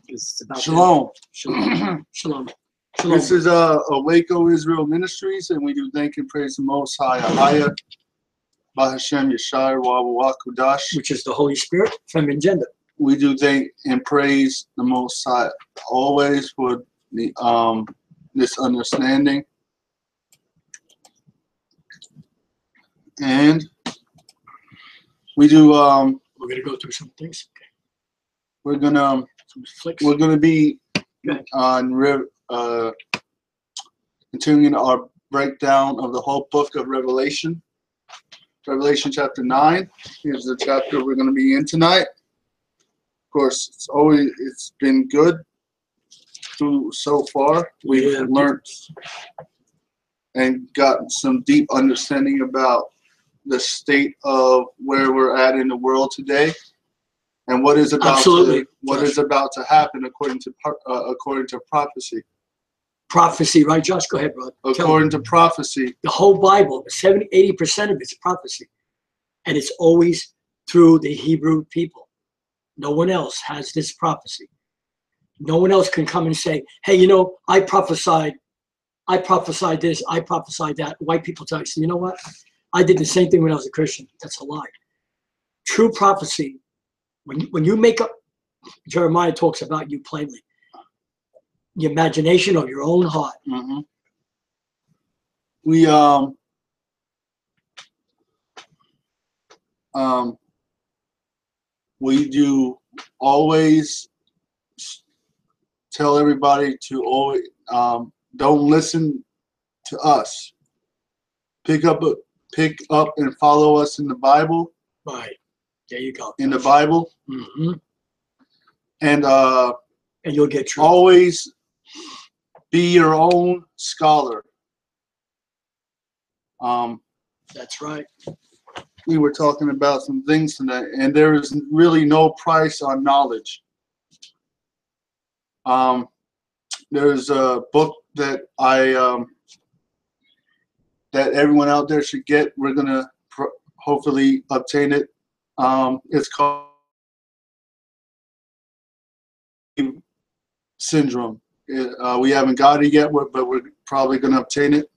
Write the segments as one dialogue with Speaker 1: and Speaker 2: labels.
Speaker 1: It's about
Speaker 2: Shalom.
Speaker 1: Shalom. Shalom.
Speaker 2: This is Waco Israel Ministries, and we do thank and praise the Most High, Ahayah, bahashem, Yashayah,
Speaker 1: which is the Holy Spirit, feminine gender.
Speaker 2: We do thank and praise the Most High always for the this understanding. And we do
Speaker 1: we're gonna go through some things. Okay.
Speaker 2: We're gonna be on continuing our breakdown of the whole book of Revelation. Revelation chapter 9. Here's the chapter we're gonna be in tonight. Of course, it's been good so far. We've learned and gotten some deep understanding about the state of where we're at in the world today, and what is about to happen according to prophecy.
Speaker 1: Prophecy, right, Josh? Go ahead, brother.
Speaker 2: According to prophecy,
Speaker 1: the whole Bible, 70–80% of it's prophecy, and it's always through the Hebrew people. No one else has this prophecy. No one else can come and say, "Hey, you know, I prophesied this, I prophesied that." White people tell you, "You know what? I did the same thing when I was a Christian." That's a lie. True prophecy, when you make up, Jeremiah talks about you plainly, the imagination of your own heart.
Speaker 2: Mm-hmm. We do always tell everybody to always don't listen to us. Pick up and follow us in the Bible.
Speaker 1: Right. There you go.
Speaker 2: In the Bible.
Speaker 1: Mm-hmm.
Speaker 2: And
Speaker 1: you'll get truth.
Speaker 2: Always be your own scholar.
Speaker 1: That's right.
Speaker 2: We were talking about some things tonight, and there is really no price on knowledge. There's a book that that everyone out there should get. We're gonna hopefully obtain it. It's called Syndrome. We haven't got it yet, but we're probably gonna obtain it.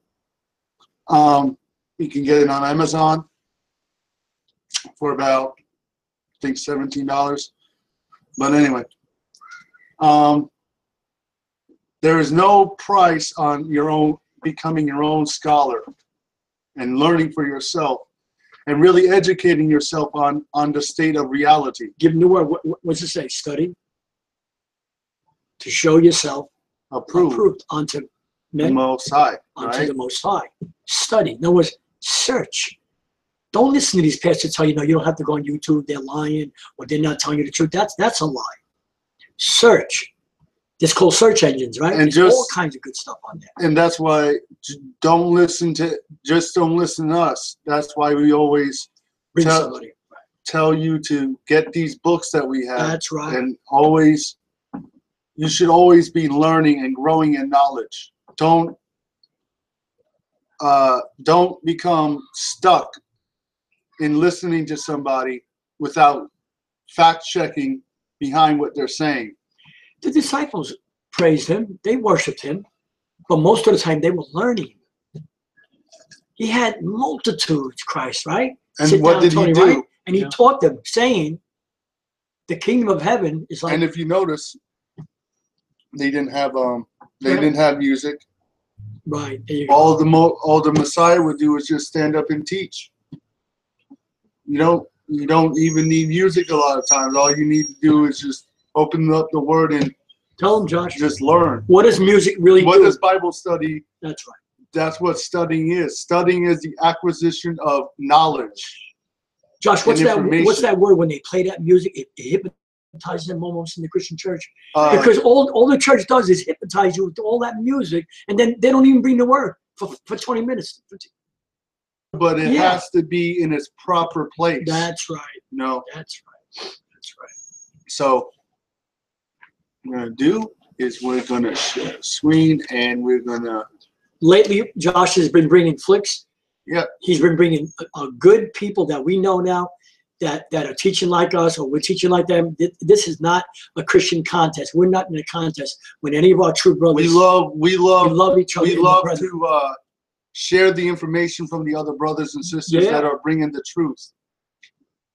Speaker 2: You can get it on Amazon for about, I think, $17. But anyway, there is no price on your own becoming your own scholar and learning for yourself and really educating yourself on the state of reality.
Speaker 1: Give them the word. What's it say? Study to show yourself approved unto men,
Speaker 2: the Most High,
Speaker 1: unto the Most High. Study. In other words, search. Don't listen to these pastors tell you, no, you don't have to go on YouTube. They're lying, or they're not telling you the truth. That's a lie. Search. It's called search engines, right? And there's all kinds of good stuff on there.
Speaker 2: And that's why don't listen to us. That's why we always tell you to get these books that we have.
Speaker 1: That's right.
Speaker 2: And you should always be learning and growing in knowledge. Don't become stuck in listening to somebody without fact-checking behind what they're saying.
Speaker 1: The disciples praised him. They worshipped him. But most of the time, they were learning. He had multitudes, Christ, right?
Speaker 2: And what did he do?
Speaker 1: Right? And he taught them, saying, the kingdom of heaven is like...
Speaker 2: And if you notice, they didn't have didn't have music.
Speaker 1: Right. There you
Speaker 2: go. All the Messiah would do is just stand up and teach. You don't even need music a lot of times. All you need to do is just open up the word and
Speaker 1: tell them, Josh.
Speaker 2: Just learn.
Speaker 1: What does music really do?
Speaker 2: What does Bible study?
Speaker 1: That's right.
Speaker 2: That's what studying is. Studying is the acquisition of knowledge.
Speaker 1: Josh, what's that word when they play that music? It hypnotizes them almost in the Christian church. Because all the church does is hypnotize you with all that music, and then they don't even bring the word for 20 minutes.
Speaker 2: But it has to be in its proper place.
Speaker 1: That's right.
Speaker 2: No.
Speaker 1: That's right. That's right.
Speaker 2: So what we're going to do is we're going to share a screen, and we're going to...
Speaker 1: Lately, Josh has been bringing flicks.
Speaker 2: Yeah.
Speaker 1: He's been bringing good people that we know now. that are teaching like us or we're teaching like them. This is not a Christian contest. We're not in a contest when any of our true brothers.
Speaker 2: We love
Speaker 1: each other.
Speaker 2: We love to share the information from the other brothers and sisters that are bringing the truth.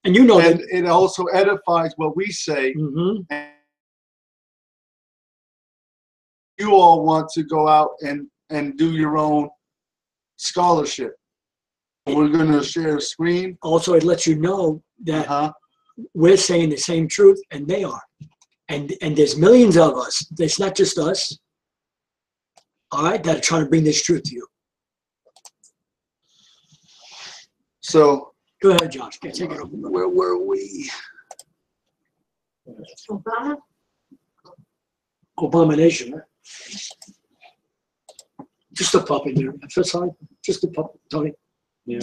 Speaker 1: And you know
Speaker 2: and
Speaker 1: that
Speaker 2: it also edifies what we say. And you all want to go out and do your own scholarship. We're going to share a screen.
Speaker 1: Also, it lets you know that we're saying the same truth and they are. And there's millions of us. It's not just us, all right, that are trying to bring this truth to you.
Speaker 2: So
Speaker 1: go ahead, Josh. Take it over.
Speaker 2: Where were we?
Speaker 1: Abomination, right? Just a puppet there. Sorry, just a puppet, Tony.
Speaker 3: Yeah.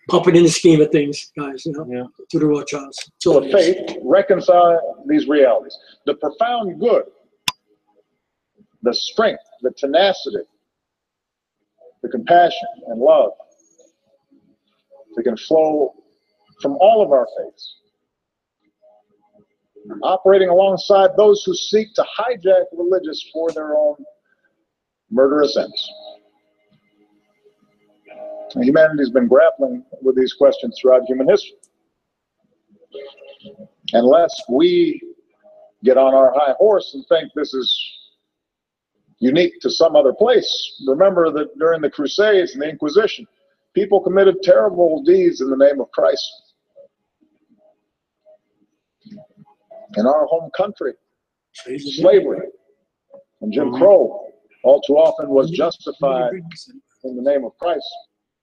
Speaker 1: Puppet in the scheme of things, guys. You know, to the Rothschilds.
Speaker 4: So faith reconcile these realities. The profound good, the strength, the tenacity, the compassion and love that can flow from all of our faiths, operating alongside those who seek to hijack religious for their own murderous ends. Humanity's been grappling with these questions throughout human history. Unless we get on our high horse and think this is unique to some other place. Remember that during the Crusades and the Inquisition, people committed terrible deeds in the name of Christ. In our home country, slavery and Jim Crow all too often was justified in the name of Christ.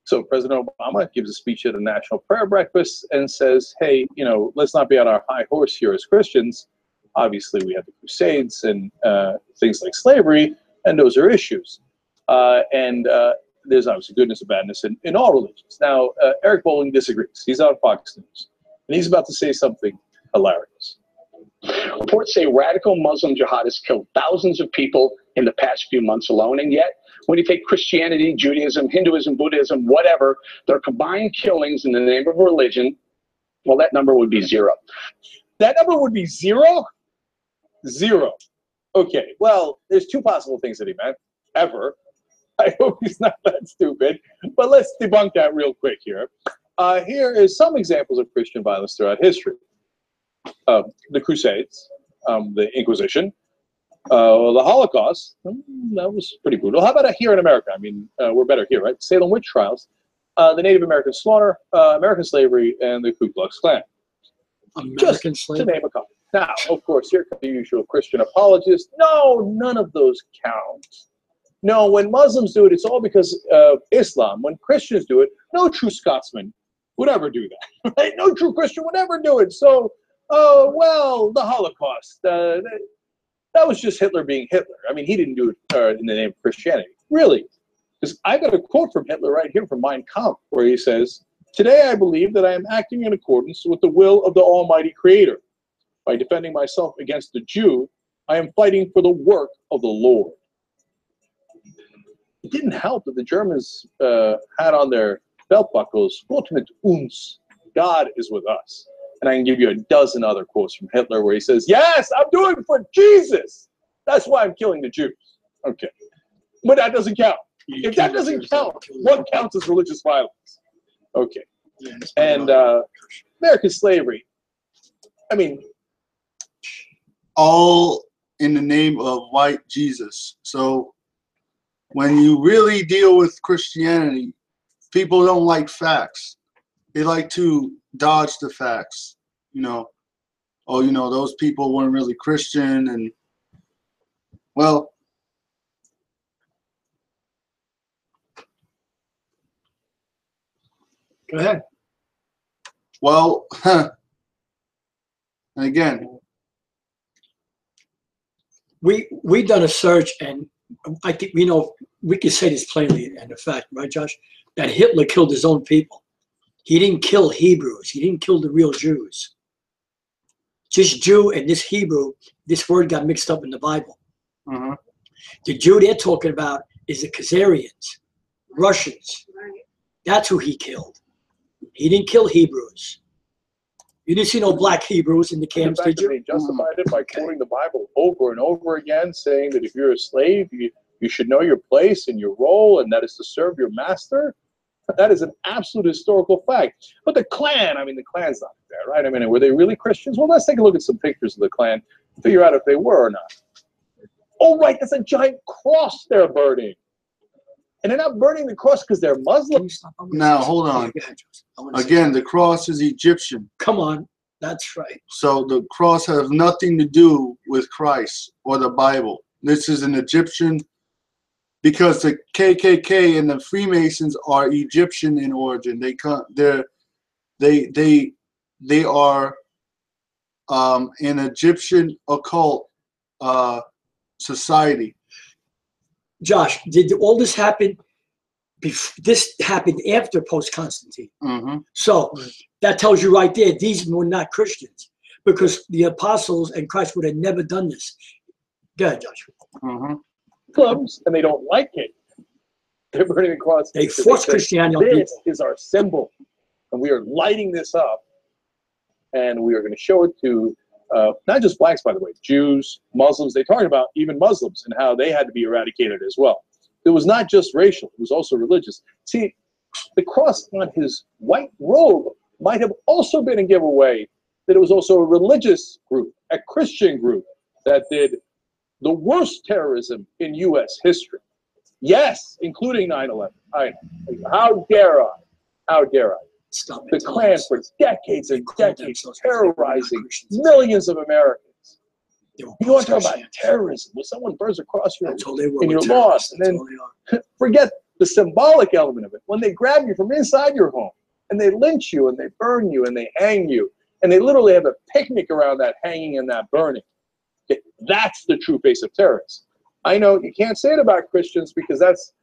Speaker 3: So President Obama gives a speech at a national prayer breakfast and says, hey, you know, let's not be on our high horse here as Christians. Obviously, we have the Crusades and things like slavery, and those are issues. There's obviously goodness and badness in all religions. Now, Eric Bolling disagrees. He's on Fox News, and he's about to say something hilarious.
Speaker 5: Reports say radical Muslim jihadists killed thousands of people in the past few months alone, and yet when you take Christianity, Judaism, Hinduism, Buddhism, whatever, their combined killings in the name of religion, well, that number would be zero.
Speaker 3: That number would be zero? Zero. Okay, well, there's two possible things that he meant, ever. I hope he's not that stupid, but let's debunk that real quick here. Here is some examples of Christian violence throughout history. The Crusades, the Inquisition, the Holocaust, that was pretty brutal. How about here in America? I mean, we're better here, right? Salem witch trials, the Native American slaughter, American slavery, and the Ku Klux Klan.
Speaker 1: American slavery.
Speaker 3: To name a couple. Now, of course, here comes the usual Christian apologist. No, none of those count. No, when Muslims do it, it's all because of Islam. When Christians do it, no true Scotsman would ever do that. Right? No true Christian would ever do it. So, well, the Holocaust, that was just Hitler being Hitler. I mean, he didn't do it in the name of Christianity. Really? Because I got a quote from Hitler right here from Mein Kampf, where he says, "Today I believe that I am acting in accordance with the will of the Almighty Creator. By defending myself against the Jew, I am fighting for the work of the Lord." It didn't help that the Germans had on their belt buckles, "Gott mit uns," God is with us. And I can give you a dozen other quotes from Hitler where he says, yes, I'm doing it for Jesus. That's why I'm killing the Jews. Okay. But that doesn't count. If that doesn't count, what counts as religious violence? Okay. And American slavery, I mean,
Speaker 2: all in the name of white Jesus. So when you really deal with Christianity, people don't like facts. They like to dodge the facts. You know, oh, you know, those people weren't really Christian, and well,
Speaker 1: go ahead.
Speaker 2: Well, and again,
Speaker 1: we done a search, and I think we know we can say this plainly and the fact, right, Josh, that Hitler killed his own people. He didn't kill Hebrews. He didn't kill the real Jews. Just Jew and this Hebrew, this word got mixed up in the Bible. The Jew they're talking about is the Khazarians, Russians. That's who he killed. He didn't kill Hebrews. You didn't see no black Hebrews in the
Speaker 3: The
Speaker 1: camps,
Speaker 3: fact
Speaker 1: did
Speaker 3: that
Speaker 1: you?
Speaker 3: they justified it by quoting the Bible over and over again, saying that if you're a slave, you should know your place and your role, and that is to serve your master. That is an absolute historical fact. But the Klan, I mean, the Klan's not there, right? I mean, were they really Christians? Well, let's take a look at some pictures of the Klan, figure out if they were or not. Oh, right, that's a giant cross they're burning. And they're not burning the cross because they're Muslims.
Speaker 2: Now, hold on. Again, the cross is Egyptian.
Speaker 1: Come on. That's right.
Speaker 2: So the cross has nothing to do with Christ or the Bible. This is an Egyptian, because the KKK and the Freemasons are Egyptian in origin. They are an Egyptian occult society.
Speaker 1: Josh, did all this happen? This happened after post-Constantine.
Speaker 2: Mm-hmm.
Speaker 1: So that tells you right there, these were not Christians, because the apostles and Christ would have never done this. Go ahead, Josh.
Speaker 2: Mm-hmm.
Speaker 3: Clubs, and they don't like it. They're burning the cross.
Speaker 1: They force Christianity on
Speaker 3: This
Speaker 1: people.
Speaker 3: is our symbol, and we are lighting this up, and we are going to show it to not just blacks, by the way, Jews, Muslims. They talked about even Muslims and how they had to be eradicated as well. It was not just racial; it was also religious. See, the cross on his white robe might have also been a giveaway that it was also a religious group, a Christian group that did the worst terrorism in U.S. history. Yes, including 9/11. How dare I? How dare I?
Speaker 1: Stop
Speaker 3: The
Speaker 1: it.
Speaker 3: Klan for decades and
Speaker 1: called
Speaker 3: decades
Speaker 1: themselves
Speaker 3: terrorizing
Speaker 1: Christians.
Speaker 3: millions of Americans.
Speaker 1: They were
Speaker 3: You want to talk about
Speaker 1: Christians.
Speaker 3: terrorism? When someone burns across your
Speaker 1: That's all they were.
Speaker 3: and
Speaker 1: were
Speaker 3: you're lost,
Speaker 1: terrorists.
Speaker 3: and
Speaker 1: That's
Speaker 3: then
Speaker 1: all they are.
Speaker 3: forget the symbolic element of it. When they grab you from inside your home and they lynch you and they burn you and they hang you and they literally have a picnic around that hanging and that burning. Okay, that's the true face of terrorism. I know you can't say it about Christians because that's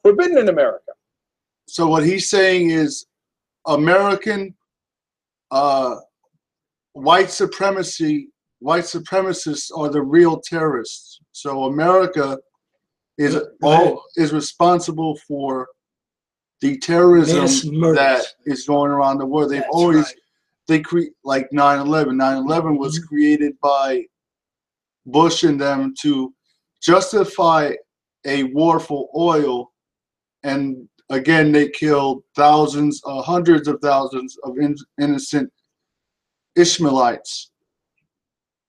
Speaker 3: forbidden in America.
Speaker 2: So what he's saying is American white supremacists are the real terrorists. So America is responsible for the terrorism
Speaker 1: Mass murders.
Speaker 2: that is going around the world. They've
Speaker 1: That's
Speaker 2: always
Speaker 1: right.
Speaker 2: they create like 9/11. 9/11 was created by Bush and them to justify a war for oil, and again they killed thousands, hundreds of thousands of innocent Ishmaelites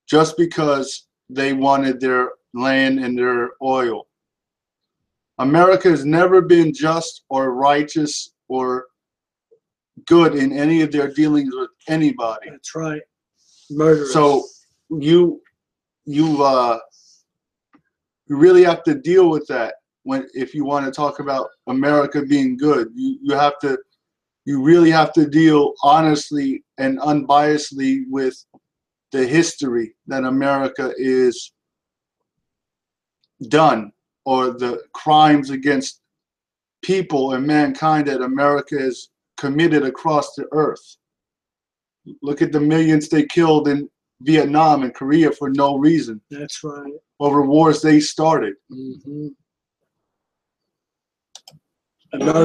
Speaker 2: just because they wanted their land and their oil. America has never been just or righteous or good in any of their dealings with anybody.
Speaker 1: That's right. Murderers.
Speaker 2: So you really have to deal with that if you want to talk about America being good. You really have to deal honestly and unbiasedly with the history that America is done, or the crimes against people and mankind that America has committed across the earth. Look at the millions they killed in Vietnam and Korea for no reason.
Speaker 1: That's right.
Speaker 2: Over wars they started.
Speaker 1: Mm-hmm.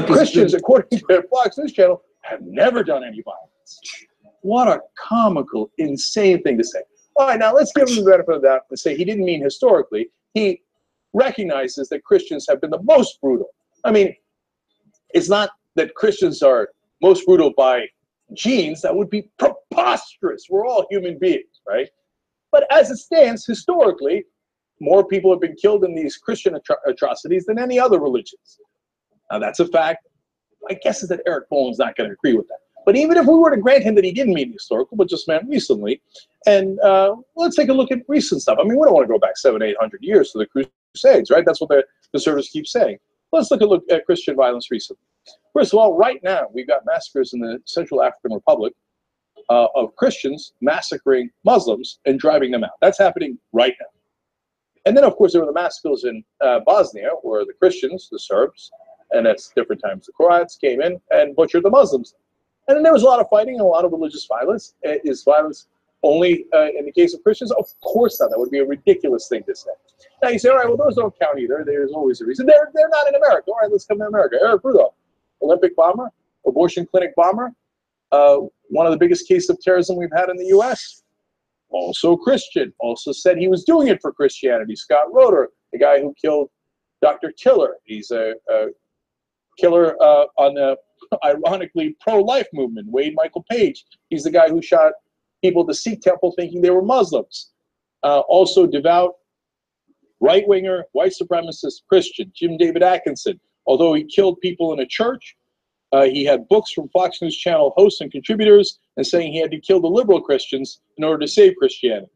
Speaker 3: Christians, according to Fox News Channel, have never done any violence. What a comical, insane thing to say. All right, now let's give him the benefit of that and say he didn't mean historically. He recognizes that Christians have been the most brutal. I mean, it's not that Christians are most brutal by genes. That would be preposterous. We're all human beings, right? But as it stands, historically, more people have been killed in these Christian atrocities than any other religions. Now, that's a fact. My guess is that Eric Boland's not going to agree with that. But even if we were to grant him that he didn't mean historical, but just meant recently, and let's take a look at recent stuff. I mean, we don't want to go back 700, 800 years to the Crusades, right? That's what the conservatives keep saying. Let's look at Christian violence recently. First of all, right now, we've got massacres in the Central African Republic of Christians massacring Muslims and driving them out. That's happening right now. And then, of course, there were the massacres in Bosnia, where the Christians, the Serbs, and at different times the Croats came in and butchered the Muslims. And then there was a lot of fighting and a lot of religious violence. Is violence only in the case of Christians? Of course not. That would be a ridiculous thing to say. Now you say, all right, well, those don't count either. There's always a reason. They're not in America. All right, let's come to America. Eric Rudolph, Olympic bomber, abortion clinic bomber. one of the biggest cases of terrorism we've had in the U.S., also Christian, also said he was doing it for Christianity. Scott Roeder, the guy who killed Dr. Tiller. He's a killer on the, ironically, pro-life movement. Wade Michael Page, he's the guy who shot people at the Sikh temple thinking they were Muslims. Also devout, right-winger, white supremacist Christian, Jim David Atkinson. Although he killed people in a church, he had books from Fox News Channel hosts and contributors and saying he had to kill the liberal Christians in order to save Christianity.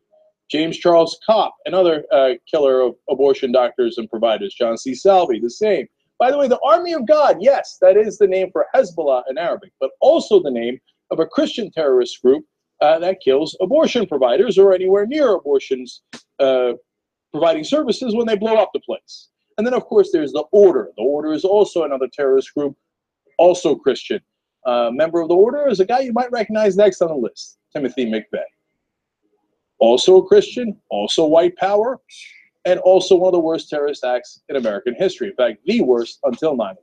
Speaker 3: James Charles Kopp, another killer of abortion doctors and providers. John C. Salvi, the same. By the way, the Army of God, yes, that is the name for Hezbollah in Arabic, but also the name of a Christian terrorist group that kills abortion providers or anywhere near abortions providing services when they blow up the place. And then, of course, there's the Order. The Order is also another terrorist group, also Christian. Member of the Order is a guy you might recognize next on the list, Timothy McVeigh. Also a Christian, also white power, and also one of the worst terrorist acts in American history. In fact, the worst until 9/11.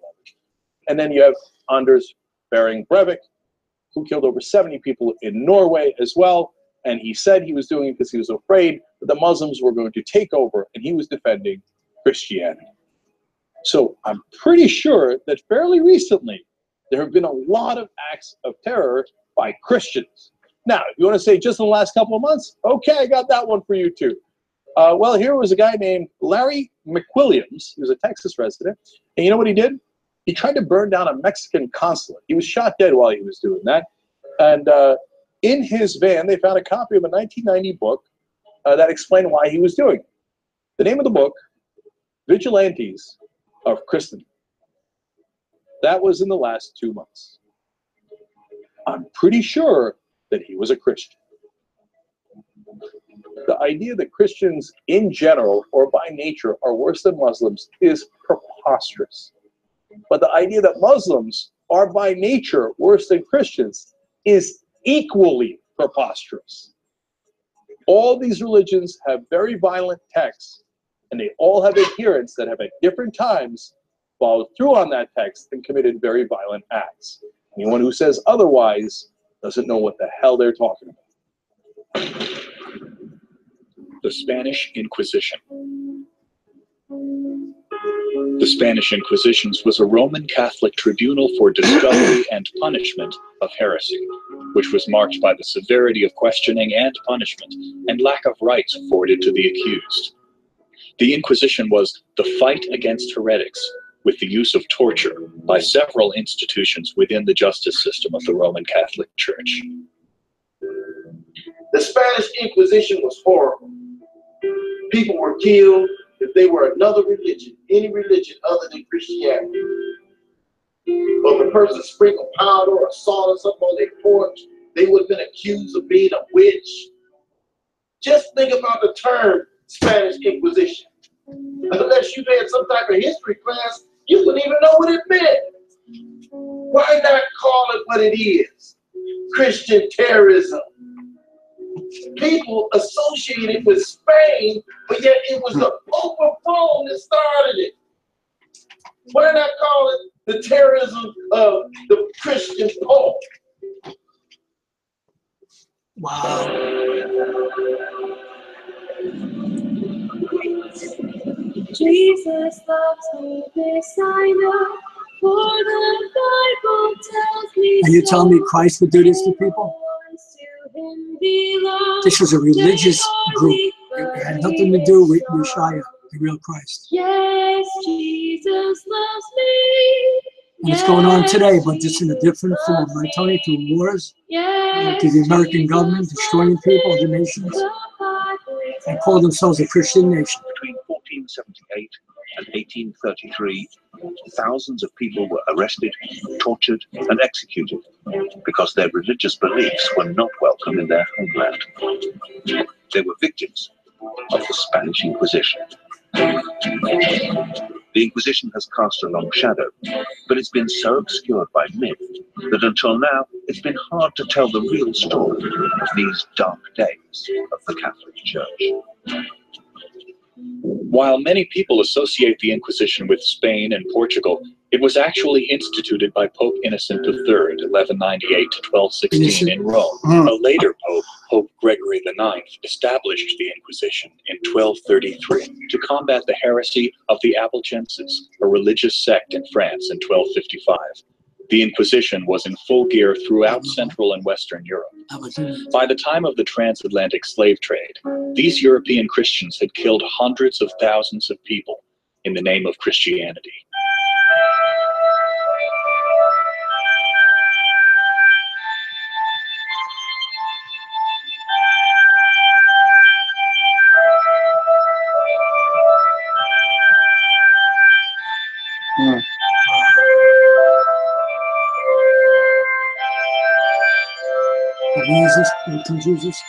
Speaker 3: And then you have Anders Behring Breivik, who killed over 70 people in Norway as well. And he said he was doing it because he was afraid that the Muslims were going to take over, and he was defending Christianity. So I'm pretty sure that fairly recently, there have been a lot of acts of terror by Christians. Now, if you want to say just in the last couple of months, okay, I got that one for you too. Well, here was a guy named Larry McWilliams. He was a Texas resident. And you know what he did? He tried to burn down a Mexican consulate. He was shot dead while he was doing that. And in his van, they found a copy of a 1990 book that explained why he was doing it. The name of the book, Vigilantes of Christendom. That was in the last 2 months. I'm pretty sure that he was a Christian. The idea that Christians in general or by nature are worse than Muslims is preposterous. But the idea that Muslims are by nature worse than Christians is equally preposterous. All these religions have very violent texts, and they all have adherents that have at different times followed through on that text and committed very violent acts. Anyone who says otherwise doesn't know what the hell they're talking about.
Speaker 6: The Spanish Inquisition. The Spanish Inquisition was a Roman Catholic tribunal for discovery and punishment of heresy, which was marked by the severity of questioning and punishment and lack of rights afforded to the accused. The Inquisition was the fight against heretics with the use of torture by several institutions within the justice system of the Roman Catholic Church.
Speaker 7: The Spanish Inquisition was horrible. People were killed if they were another religion, any religion other than Christianity. But if a person sprinkled powder or salt or something on their porch, they would have been accused of being a witch. Just think about the term Spanish Inquisition. Unless you had some type of history class, you wouldn't even know what it meant. Why not call it what it is? Christian terrorism. People associated with Spain, but yet it was the overthrown that started it. Why not call it the terrorism of the Christian Pope?
Speaker 1: Wow.
Speaker 8: Jesus loves me, this I know, for the Bible tells me.
Speaker 1: Are you telling me Christ would do this to people? This was a religious group. It had nothing to do with Yashayah, the real Christ.
Speaker 8: Yes, Jesus loves me.
Speaker 1: And it's going on today, but just in a different form, right, Tony? Through wars, to the American government, destroying people, the nations, and call themselves a Christian nation.
Speaker 6: Between 1478 and 1833, thousands of people were arrested, tortured, and executed because their religious beliefs were not welcome in their homeland. They were victims of the Spanish Inquisition. The Inquisition has cast a long shadow, but it's been so obscured by myth that until now it's been hard to tell the real story of these dark days of the Catholic Church.
Speaker 3: While many people associate the Inquisition with Spain and Portugal,
Speaker 6: It was actually instituted by Pope Innocent III, 1198 to 1216 in Rome. A later pope, Pope Gregory IX, established the Inquisition in 1233 to combat the heresy of the Albigenses, a religious sect in France in 1255. The Inquisition was in full gear throughout Central and Western Europe. By the time of the transatlantic slave trade, these European Christians had killed hundreds of thousands of people in the name of Christianity.
Speaker 1: Jesus, thank you, Jesus.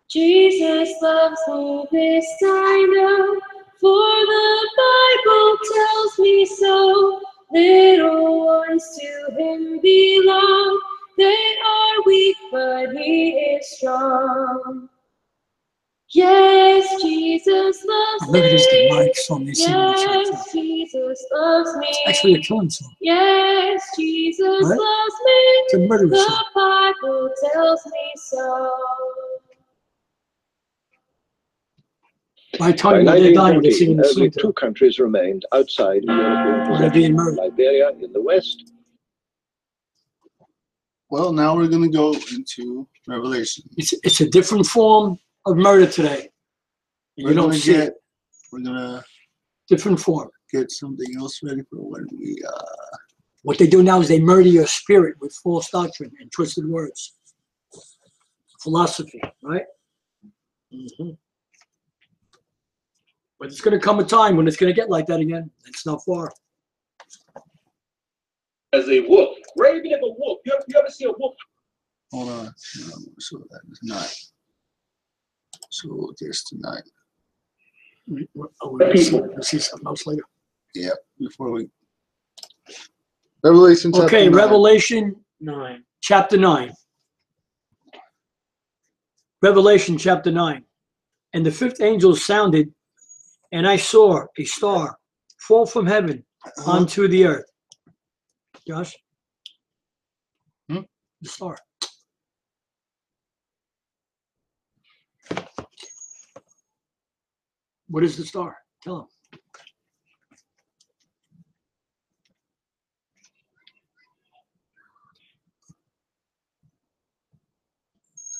Speaker 8: Jesus loves me, this I know, for the Bible tells me so. Little ones to him belong. They are weak, but he is strong. Yes, Jesus loves me.
Speaker 1: Look at this demonic song they sing in the church.
Speaker 8: Yes, Jesus loves me.
Speaker 1: It's actually a killing song.
Speaker 8: Yes, Jesus
Speaker 1: Right?
Speaker 8: loves me.
Speaker 1: It's a murderous
Speaker 8: The
Speaker 1: song.
Speaker 8: Bible tells me so.
Speaker 1: By the
Speaker 9: By
Speaker 1: time they're dying, they're singing
Speaker 9: 1914,
Speaker 1: the
Speaker 9: only
Speaker 1: song.
Speaker 9: two countries remained outside European
Speaker 1: They're being
Speaker 9: possession:
Speaker 1: murdered.
Speaker 9: Liberia in the west.
Speaker 2: Well, now we're going to go into Revelation.
Speaker 1: It's a different form of murder today. You
Speaker 2: We're
Speaker 1: don't
Speaker 2: gonna
Speaker 1: see it.
Speaker 2: We're gonna
Speaker 1: Different form.
Speaker 2: get something else ready for when we.
Speaker 1: What they do now is they murder your spirit with false doctrine and twisted words. Philosophy, right? But it's going to come a time when it's going to get like that again. It's not far.
Speaker 3: As a wolf. Raven of a wolf. You ever see a wolf?
Speaker 2: Hold on. So that is not. So this tonight.
Speaker 1: We'll see something else later.
Speaker 2: Yeah. Before we. Revelation chapter
Speaker 1: Okay,
Speaker 2: 9.
Speaker 1: Revelation 9, chapter 9. Revelation chapter 9. And the fifth angel sounded, and I saw a star fall from heaven onto the earth. Josh? The star. What is the star? Tell him.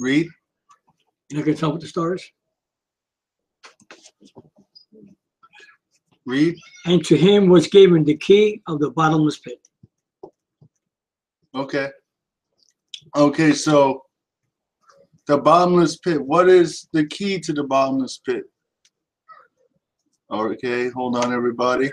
Speaker 2: Read.
Speaker 1: You're not going to tell what the star is?
Speaker 2: Read.
Speaker 1: And to him was given the key of the bottomless pit.
Speaker 2: Okay. Okay, so the bottomless pit. What is the key to the bottomless pit? Okay, hold on, everybody.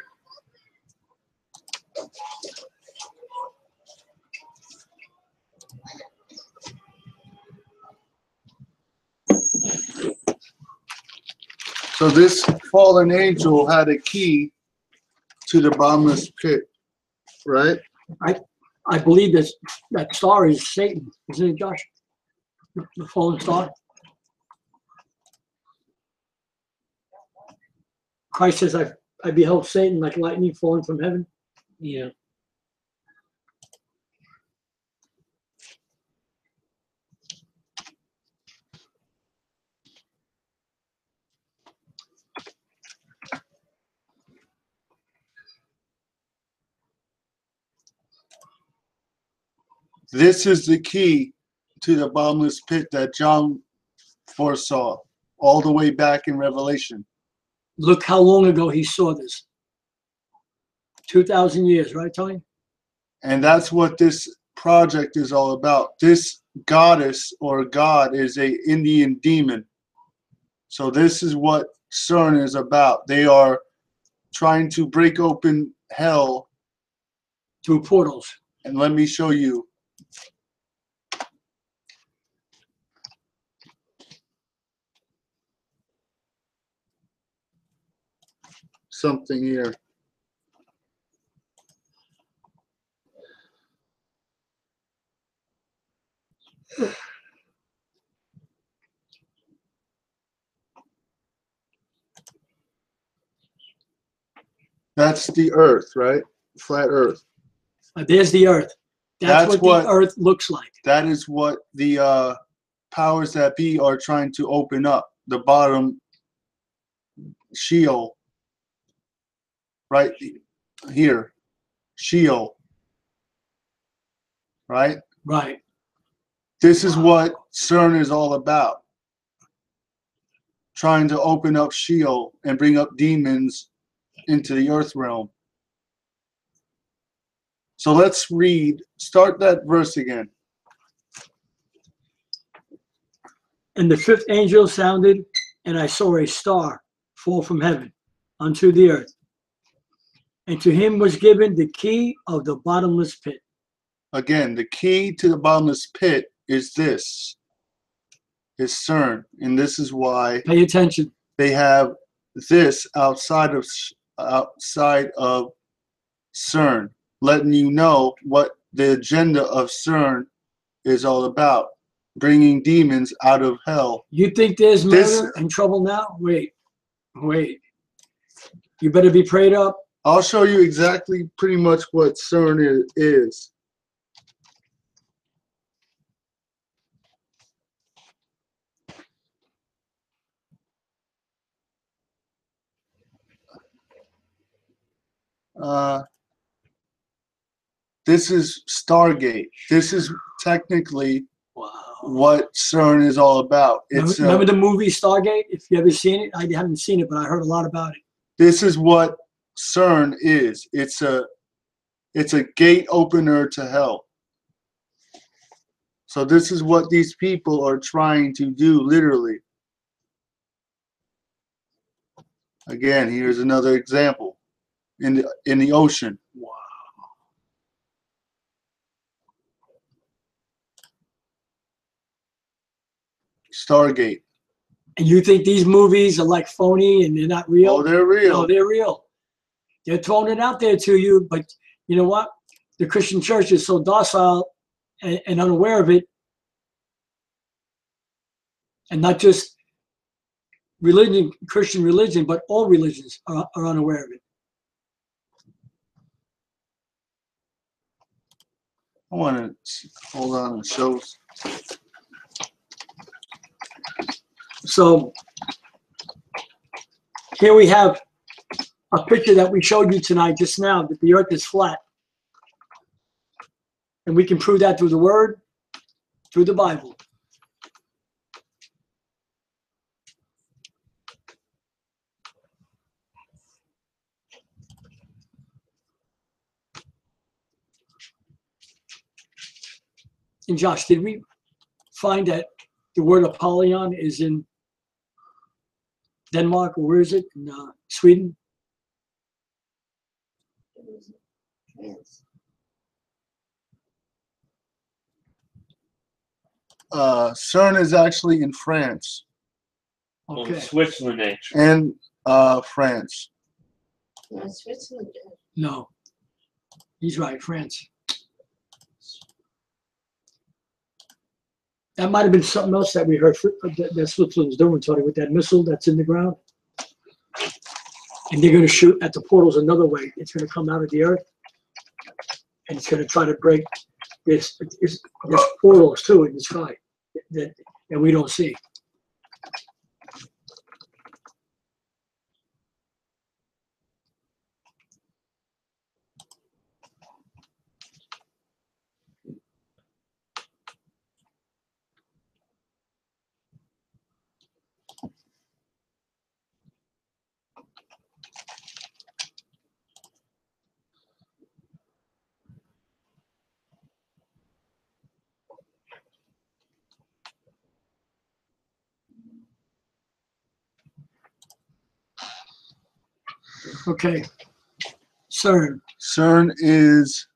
Speaker 2: So this fallen angel had a key to the bottomless pit, right?
Speaker 1: I believe that star is Satan, isn't it, Josh? The fallen star. Christ says, I beheld Satan like lightning falling from heaven. Yeah.
Speaker 2: This is the key to the bottomless pit that John foresaw all the way back in Revelation.
Speaker 1: Look how long ago he saw this. 2,000 years, right, Tony?
Speaker 2: And that's what this project is all about. This goddess or god is a Indian demon. So this is what CERN is about. They are trying to break open hell
Speaker 1: through portals.
Speaker 2: And let me show you. Something here. That's the Earth, right? Flat Earth.
Speaker 1: There's the Earth. That's what the Earth looks like.
Speaker 2: That is what the powers that be are trying to open up. The bottom Sheol. Right here. Sheol. Right?
Speaker 1: Right.
Speaker 2: This is what CERN is all about. Trying to open up Sheol and bring up demons into the earth realm. So let's read, start that verse again.
Speaker 1: And the fifth angel sounded, and I saw a star fall from heaven unto the earth. And to him was given the key of the bottomless pit.
Speaker 2: Again, the key to the bottomless pit is this. Is CERN. And this is why
Speaker 1: pay attention.
Speaker 2: They have this outside of CERN, letting you know what the agenda of CERN is all about. Bringing demons out of hell.
Speaker 1: You think there's murder and trouble now? Wait. You better be prayed up.
Speaker 2: I'll show you exactly pretty much what CERN is. This is Stargate. This is technically what CERN is all about. It's
Speaker 1: remember the movie Stargate? If you ever seen it, I haven't seen it, but I heard a lot about it.
Speaker 2: This is what CERN is. It's a gate opener to hell. So this is what these people are trying to do, literally. Again, here's another example in the ocean.
Speaker 1: Wow.
Speaker 2: Stargate.
Speaker 1: And you think these movies are like phony and they're not real?
Speaker 2: Oh, they're real.
Speaker 1: No, they're real. They're throwing it out there to you, but you know what? The Christian church is so docile and unaware of it. And not just religion, Christian religion, but all religions are unaware of it.
Speaker 2: I want to hold on and show.
Speaker 1: So here we have a picture that we showed you tonight just now, that the earth is flat. And we can prove that through the word, through the Bible. And Josh, did we find that the word Apollyon is in Denmark, or where is it? In Sweden?
Speaker 2: CERN is actually in France.
Speaker 1: Okay.
Speaker 10: Switzerland, actually.
Speaker 2: And France.
Speaker 8: No, Switzerland.
Speaker 1: No. He's right, France. That might have been something else that we heard that Switzerland's doing, Tony, with that missile that's in the ground. And they're going to shoot at the portals another way. It's going to come out of the earth. And it's going to try to break this. There's portals, too, in the sky that we don't see. Okay. CERN.
Speaker 2: CERN is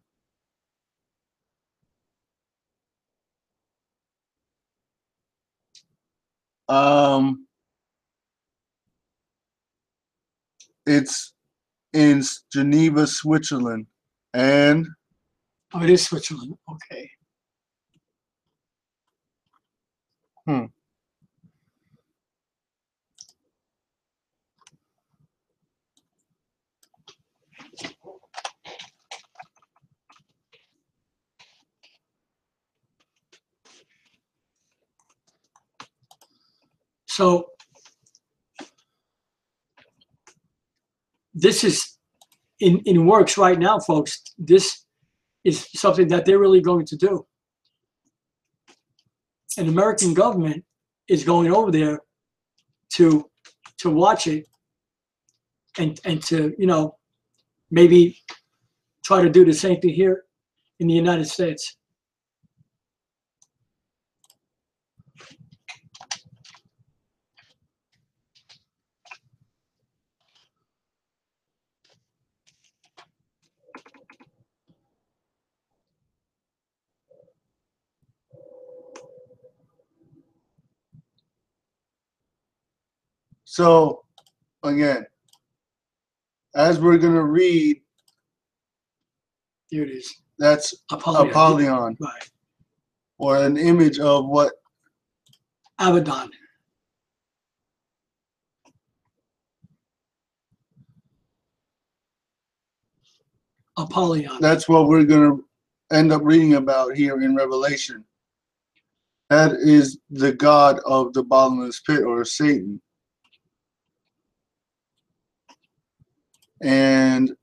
Speaker 2: it's in Geneva, Switzerland. And
Speaker 1: oh, it is Switzerland. Okay. So this is in works right now, folks. This is something that they're really going to do. And the American government is going over there to watch it and to, you know, maybe try to do the same thing here in the United States.
Speaker 2: So, again, as we're going to read,
Speaker 1: Here it is.
Speaker 2: that's Apollyon,
Speaker 1: Right.
Speaker 2: or an image of what?
Speaker 1: Abaddon. Apollyon.
Speaker 2: That's what we're going to end up reading about here in Revelation. That is the god of the bottomless pit, or Satan. And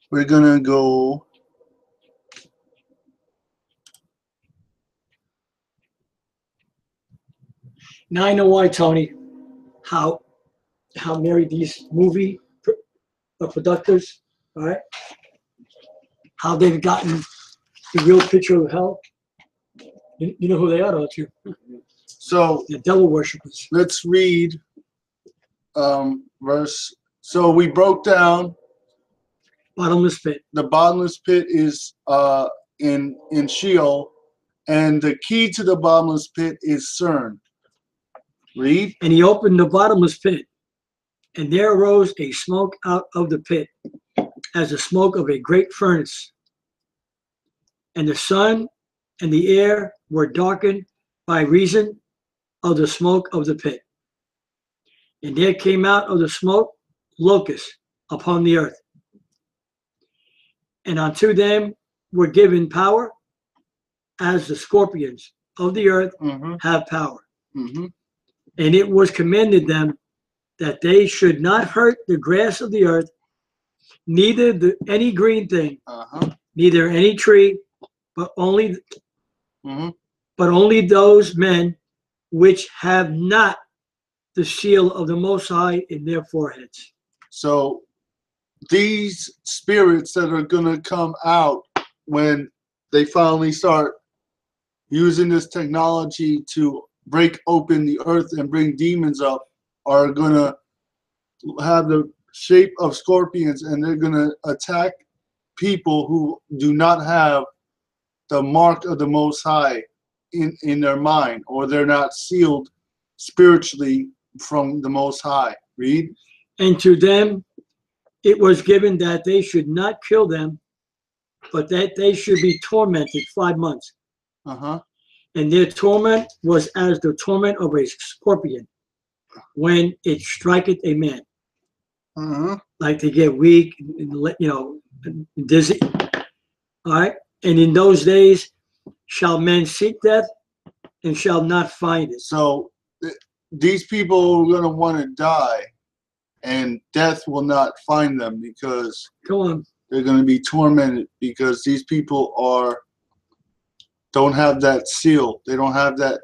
Speaker 2: we're going to go
Speaker 1: now I know why, Tony, how Mary, these movie producers, all right, how they've gotten the real picture of hell. You know who they are, don't you?
Speaker 2: So
Speaker 1: the devil worshippers.
Speaker 2: Let's read verse. So we broke down
Speaker 1: bottomless pit.
Speaker 2: The bottomless pit is in Sheol, and the key to the bottomless pit is CERN. Read.
Speaker 1: And he opened the bottomless pit, and there arose a smoke out of the pit, as the smoke of a great furnace. And the sun and the air were darkened by reason of the smoke of the pit. And there came out of the smoke locusts upon the earth. And unto them were given power, as the scorpions of the earth have power. And it was commanded them that they should not hurt the grass of the earth, neither any green thing, neither any tree, but only those men which have not the seal of the Most High in their foreheads.
Speaker 2: So these spirits that are going to come out when they finally start using this technology to break open the earth and bring demons up are going to have the shape of scorpions, and they're going to attack people who do not have the mark of the Most High in their mind, or they're not sealed spiritually from the Most High. Read.
Speaker 1: And to them it was given that they should not kill them, but that they should be tormented 5 months. And their torment was as the torment of a scorpion when it striketh a man. Like they get weak, you know, dizzy. All right. And in those days shall men seek death and shall not find it.
Speaker 2: So these people are going to want to die, and death will not find them because they're going to be tormented, because these people don't have that seal. They don't have that.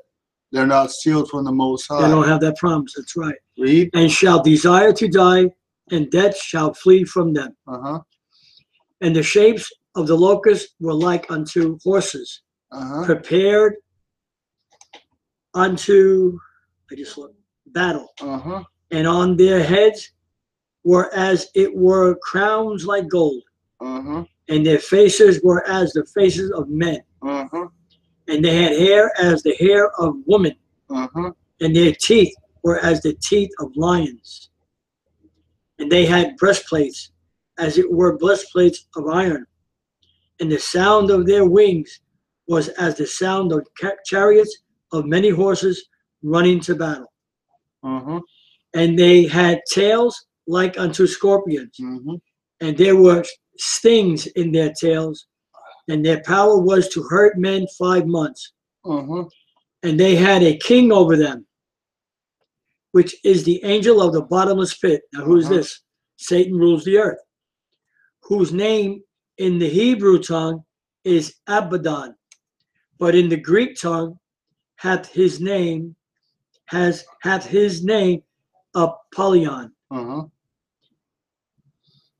Speaker 2: They're not sealed from the Most High.
Speaker 1: They don't have that promise. That's right.
Speaker 2: Read.
Speaker 1: And shall desire to die, and death shall flee from them. And the shapes of the locusts were like unto horses, prepared unto, battle. And on their heads were as it were crowns like gold. And their faces were as the faces of men. And they had hair as the hair of women. And their teeth were as the teeth of lions. And they had breastplates, as it were breastplates of iron. And the sound of their wings was as the sound of chariots of many horses running to battle. And they had tails like unto scorpions. And there were stings in their tails, and their power was to hurt men 5 months.
Speaker 2: Uh-huh.
Speaker 1: And they had a king over them, which is the angel of the bottomless pit. Now, who is this? Satan rules the earth, whose name in the Hebrew tongue is Abaddon, but in the Greek tongue hath his name Apollyon.
Speaker 2: Uh-huh.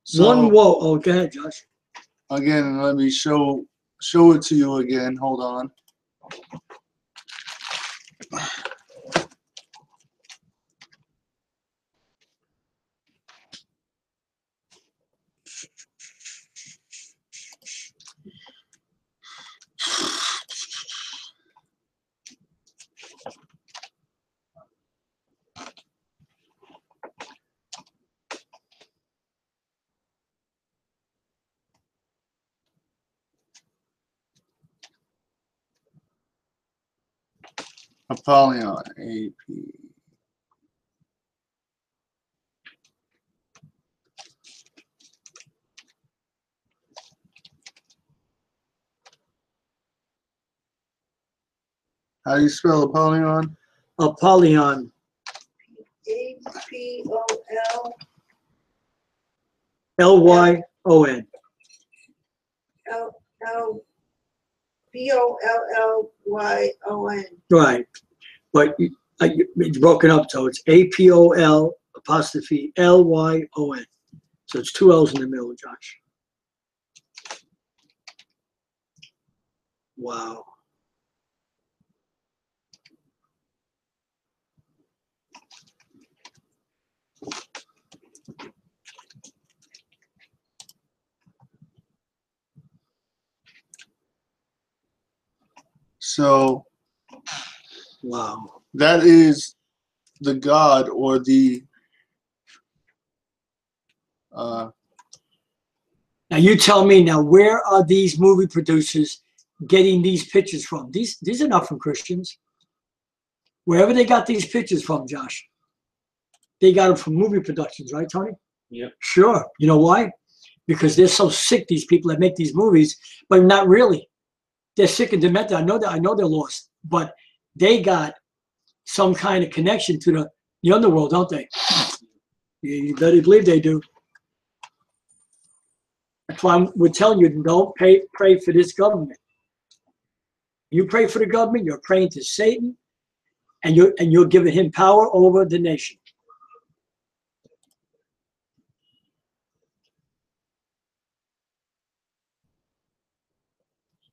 Speaker 2: So,
Speaker 1: One woe. Oh, go ahead, Josh.
Speaker 2: Again, let me show it to you again. Hold on. Apollyon, AP. How do you spell Apollyon?
Speaker 1: Apollyon.
Speaker 10: A-P-O-L.
Speaker 1: L-Y-O-N.
Speaker 10: P-O-L-L-Y-O-N.
Speaker 1: Right. But it's broken up, so it's A-P-O-L apostrophe L-Y-O-N. So it's 2 L's in the middle, Josh. Wow.
Speaker 2: So,
Speaker 1: wow.
Speaker 2: That is the god or the
Speaker 1: Now you tell me now, where are these movie producers getting these pictures from? These are not from Christians. Wherever they got these pictures from, Josh, they got them from movie productions, right, Tony?
Speaker 11: Yeah.
Speaker 1: Sure. You know why? Because they're so sick, these people that make these movies, but not really. They're sick and demented. I know they're lost, but they got some kind of connection to the underworld, don't they? You better believe they do. That's why we're telling you, don't pray for this government. You pray for the government, you're praying to Satan, and you're giving him power over the nation.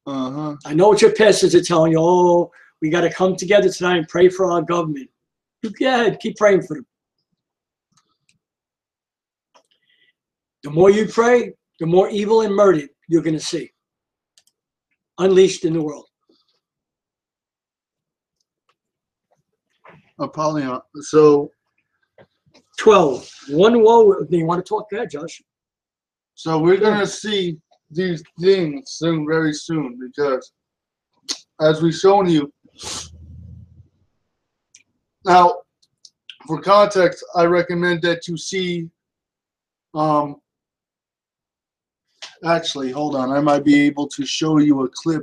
Speaker 1: I know what your pastors are telling you. Oh, we got to come together tonight and pray for our government. You go ahead, keep praying for them. The more you pray, the more evil and murder you're going to see unleashed in the world.
Speaker 2: Apollyon. So
Speaker 1: 12. One woe. Do you want to talk? Go ahead, Josh.
Speaker 2: So we're gonna see these things soon, very soon, because as we've shown you. Now, for context, I recommend that you see. Actually, hold on. I might be able to show you a clip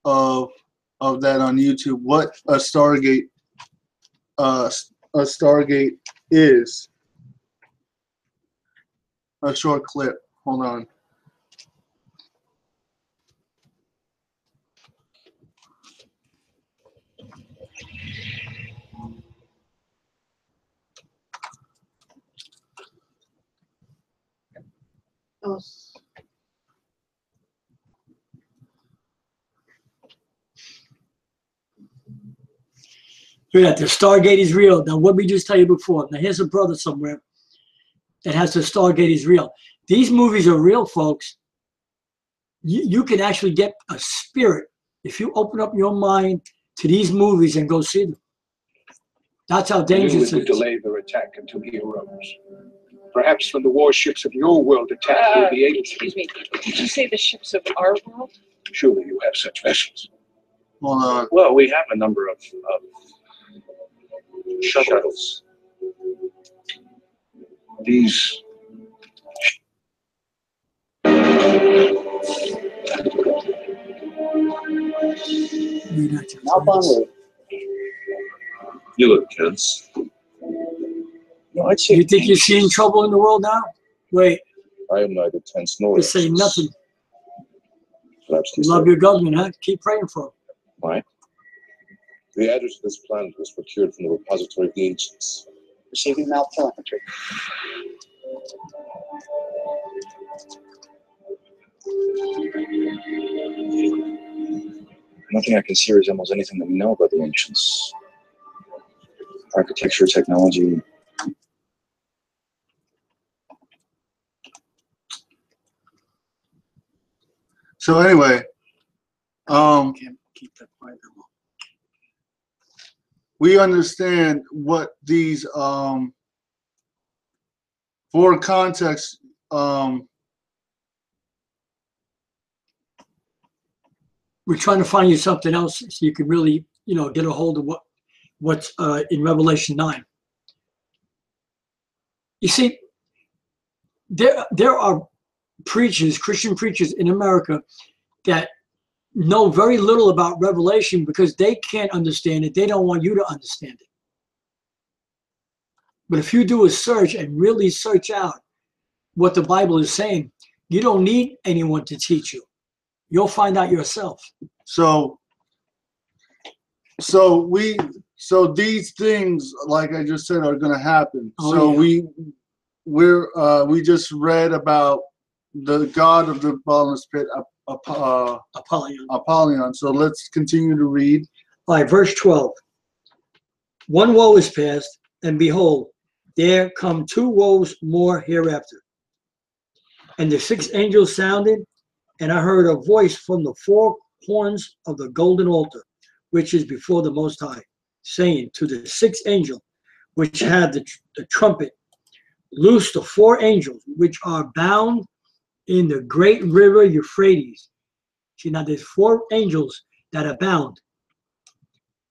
Speaker 2: of that on YouTube. What a Stargate is. A short clip. Hold on.
Speaker 10: Oh.
Speaker 1: That the Stargate is real. Now, what we just tell you before. Now, here's a brother somewhere that has the Stargate is real. These movies are real, folks. You can actually get a spirit if you open up your mind to these movies and go see them. That's how dangerous it is.
Speaker 5: We would delay their attack until he arose. Perhaps when the warships of your world attack, we'll be able to.
Speaker 12: Excuse me. Did you say the ships of our world?
Speaker 5: Surely you have such vessels.
Speaker 2: Hold on.
Speaker 3: Well, we have a number of shuttles.
Speaker 5: These
Speaker 3: Now, finally,
Speaker 6: You look tense.
Speaker 3: no, I'd say
Speaker 1: You think you're seeing trouble in the world now? Wait,
Speaker 3: I am neither tense nor
Speaker 1: just say
Speaker 3: anxious.
Speaker 1: nothing.
Speaker 3: Perhaps
Speaker 1: You
Speaker 3: to
Speaker 1: love
Speaker 3: say,
Speaker 1: your government, huh? Keep praying for him.
Speaker 3: why? The address of this planet was procured from the repository of the ancients.
Speaker 5: Receiving maltelemetry.
Speaker 6: Nothing I can see resembles anything that we know about the ancients. Architecture, technology.
Speaker 2: So anyway,
Speaker 1: Can't keep that quiet no more.
Speaker 2: we understand what these for context
Speaker 1: We're trying to find you something else so you can really, get a hold of what's in Revelation 9. You see, there are preachers, Christian preachers in America that know very little about Revelation because they can't understand it. They don't want you to understand it. But if you do a search and really search out what the Bible is saying, you don't need anyone to teach you. You'll find out yourself.
Speaker 2: so these things, like I just said, are going to happen. We just read about the god of the bottomless pit, Apollyon. So let's continue to read.
Speaker 1: All right, verse 12. One woe is past, and behold, there come 2 woes more hereafter. And the 6th angel sounded, and I heard a voice from the 4 horns of the golden altar, which is before the Most High, saying to the 6th angel, which had the trumpet, loose the 4 angels, which are bound in the great river Euphrates. See, now there's 4 angels that are bound.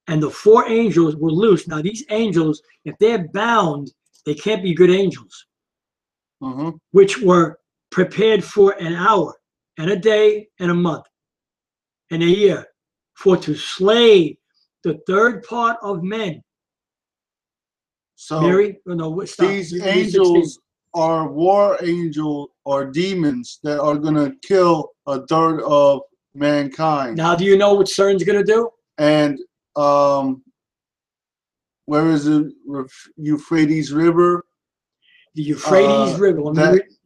Speaker 1: And the 4 angels were loose. Now these angels, if they're bound, they can't be good angels. Which were prepared for an hour, and a day, and a month, and a year, for to slay the 3rd part of men.
Speaker 2: So
Speaker 1: Mary, no, stop.
Speaker 2: These angels are war angels or demons that are going to kill a 1/3 of mankind.
Speaker 1: Now, do you know what CERN's going to do?
Speaker 2: And where is the Euphrates River?
Speaker 1: The Euphrates River.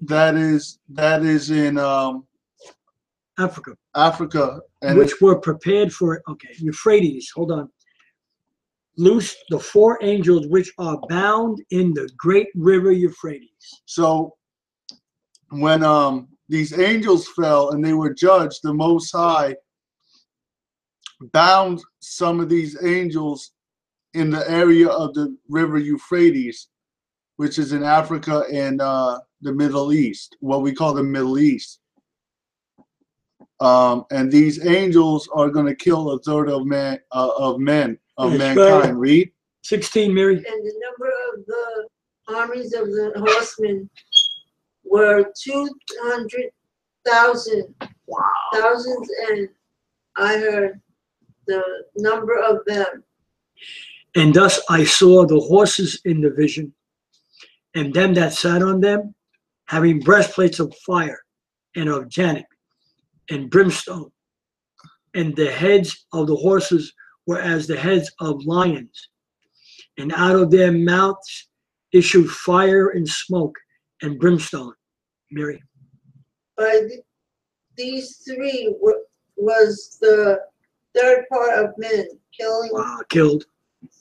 Speaker 2: That is in
Speaker 1: Africa.
Speaker 2: Africa, and
Speaker 1: which were prepared for. Okay, Euphrates. Hold on. Loose the 4 angels which are bound in the great river Euphrates.
Speaker 2: So when these angels fell and they were judged, the Most High bound some of these angels in the area of the river Euphrates, which is in Africa and the Middle East, what we call the Middle East. And these angels are going to kill a 1/3 of mankind. Read
Speaker 1: 16, Mary.
Speaker 10: And the number of the armies of the horsemen were 200,000.
Speaker 1: Wow.
Speaker 10: Thousands, and I heard the number of them.
Speaker 1: And thus I saw the horses in the vision, and them that sat on them, having breastplates of fire and of janet and brimstone, and the heads of the horses were as the heads of lions, and out of their mouths issued fire and smoke and brimstone. Mary.
Speaker 10: By these 3 was the 3rd part of men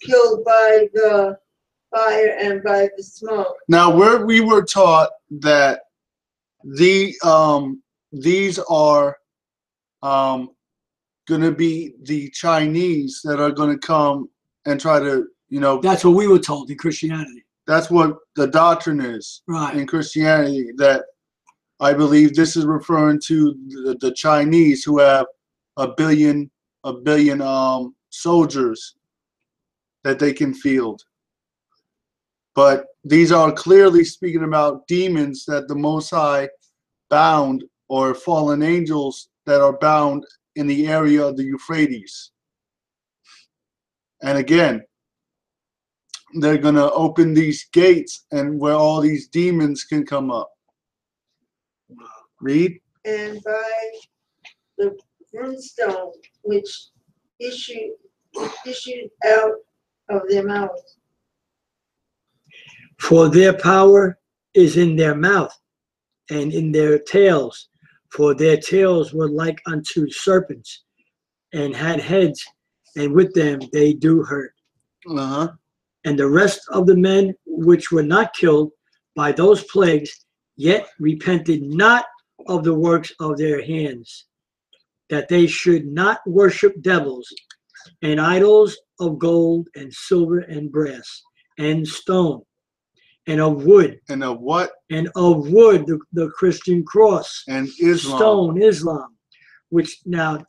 Speaker 1: Killed
Speaker 10: by the fire and by the smoke.
Speaker 2: Now, we were taught that these are going to be the Chinese that are going to come and try to,
Speaker 1: That's what we were told in Christianity.
Speaker 2: That's what the doctrine is in Christianity. That I believe this is referring to the Chinese, who have a billion soldiers that they can field. But these are clearly speaking about demons that the Most High bound, or fallen angels that are bound in the area of the Euphrates. And again, they're going to open these gates and where all these demons can come up. Read.
Speaker 10: And by the brimstone which issued out of their mouths.
Speaker 1: For their power is in their mouth and in their tails. For their tails were like unto serpents, and had heads, and with them they do hurt. And the rest of the men which were not killed by those plagues, yet repented not of the works of their hands, that they should not worship devils and idols of gold and silver and brass and stone and of wood.
Speaker 2: And of what?
Speaker 1: And of wood, the Christian cross.
Speaker 2: And Islam.
Speaker 1: Stone, Islam. Which now,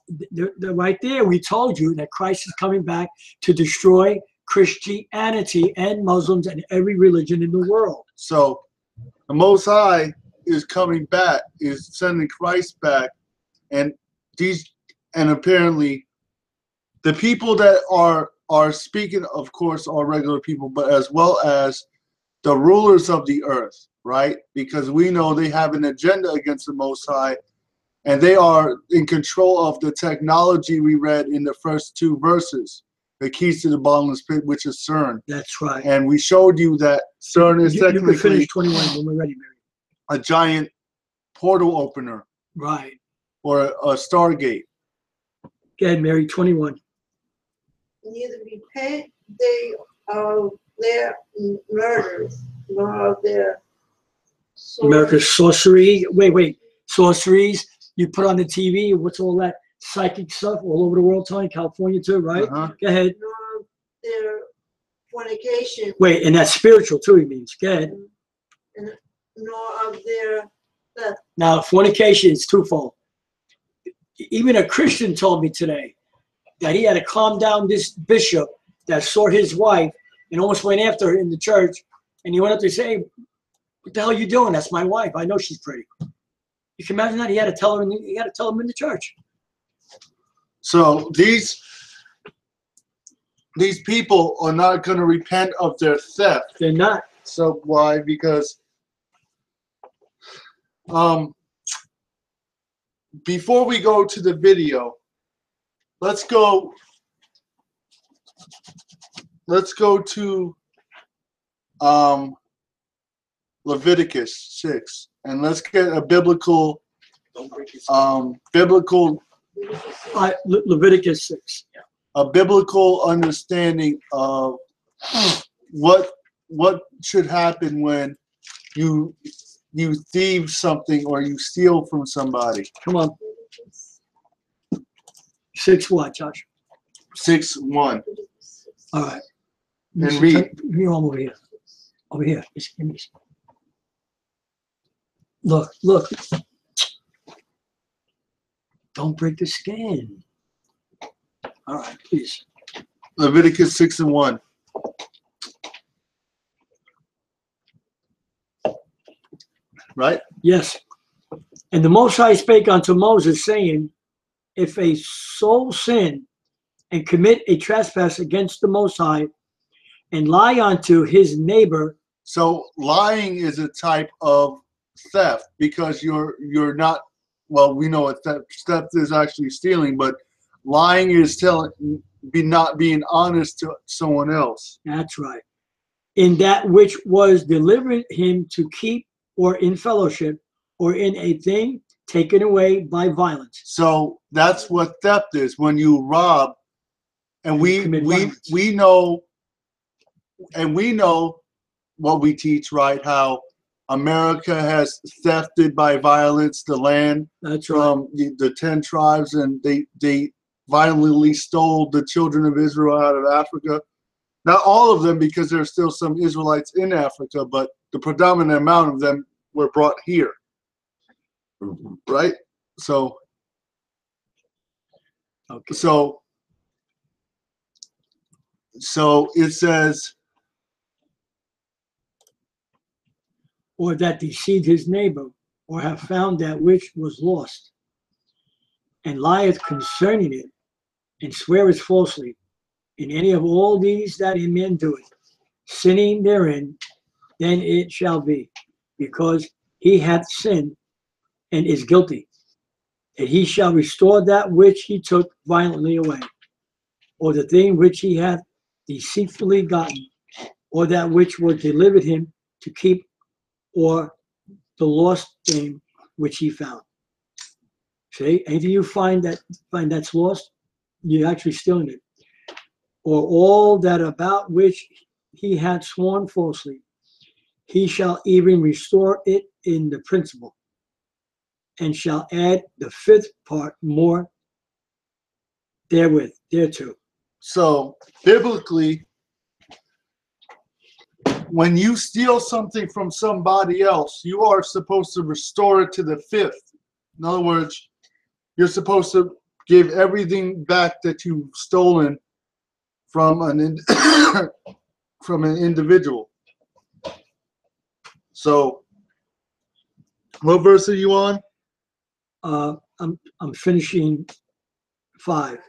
Speaker 1: right there, we told you that Christ is coming back to destroy Christianity and Muslims and every religion in the world.
Speaker 2: So the Most High is coming back, is sending Christ back, and apparently the people that are speaking, of course, are regular people, but as well as the rulers of the earth, right? Because we know they have an agenda against the Most High, and they are in control of the technology we read in the first 2 verses, the keys to the bottomless pit, which is CERN.
Speaker 1: That's right.
Speaker 2: And we showed you that CERN is technically
Speaker 1: you can finish 21 when we're ready, Mary.
Speaker 2: A giant portal opener.
Speaker 1: Right.
Speaker 2: Or a Stargate.
Speaker 1: Go ahead, Mary, 21.
Speaker 10: Neither repent they of their murders, nor of their
Speaker 1: America's sorcery. Wait. Sorceries. You put on the TV. What's all that psychic stuff all over the world, Tony? California too, right? Go ahead.
Speaker 10: Nor of their fornication.
Speaker 1: Wait, and that's spiritual too, he means. Go ahead.
Speaker 10: And nor of their theft.
Speaker 1: Now, fornication is twofold. Even a Christian told me today that he had to calm down this bishop that saw his wife and almost went after her in the church. And he went up to say, "What the hell are you doing? That's my wife. I know she's pretty." You can imagine that? He had to tell her. He had to tell him in the church.
Speaker 2: So these people are not going to repent of their theft.
Speaker 1: They're not.
Speaker 2: So why? Because before we go to the video, let's go to Leviticus 6, and let's get a biblical
Speaker 1: Leviticus 6.
Speaker 2: A biblical understanding of what should happen when you thieve something or you steal from somebody.
Speaker 1: Come on. 6 what, Josh?
Speaker 2: 6:1.
Speaker 1: All right.
Speaker 2: And read.
Speaker 1: You're over here. Over here. Look. Don't break the skin. All right, please.
Speaker 2: Leviticus 6:1. Right?
Speaker 1: Yes. And the Most High spake unto Moses, saying, if a soul sin and commit a trespass against the Most High, and lie unto his neighbor.
Speaker 2: So lying is a type of theft because you're not, well, we know what theft is actually stealing, but lying is not being honest to someone else.
Speaker 1: That's right. In that which was delivered him to keep, or in fellowship, or in a thing taken away by violence.
Speaker 2: So that's what theft is, when you rob, and we know what we teach, right? How America has thefted by violence the land.
Speaker 1: That's
Speaker 2: from the 10 tribes, and they violently stole the children of Israel out of Africa. Not all of them, because there are still some Israelites in Africa, but the predominant amount of them were brought here. Right? So,
Speaker 1: okay.
Speaker 2: So it says,
Speaker 1: or that deceived his neighbor, or have found that which was lost. and lieth concerning it, and sweareth falsely, in any of all these that a man doeth, sinning therein, then it shall be, because he hath sinned and is guilty, and he shall restore that which he took violently away, or the thing which he hath deceitfully gotten, or that which was delivered him to keep, or the lost thing which he found. See, anything you find that's lost, you're actually stealing it. Or all that about which he had sworn falsely, he shall even restore it in the principal, and shall add the fifth part more therewith, thereto.
Speaker 2: So biblically, when you steal something from somebody else, you are supposed to restore it to the fifth. In other words, you're supposed to give everything back that you've stolen from an from an individual. So, what verse are you on?
Speaker 1: I'm finishing 5.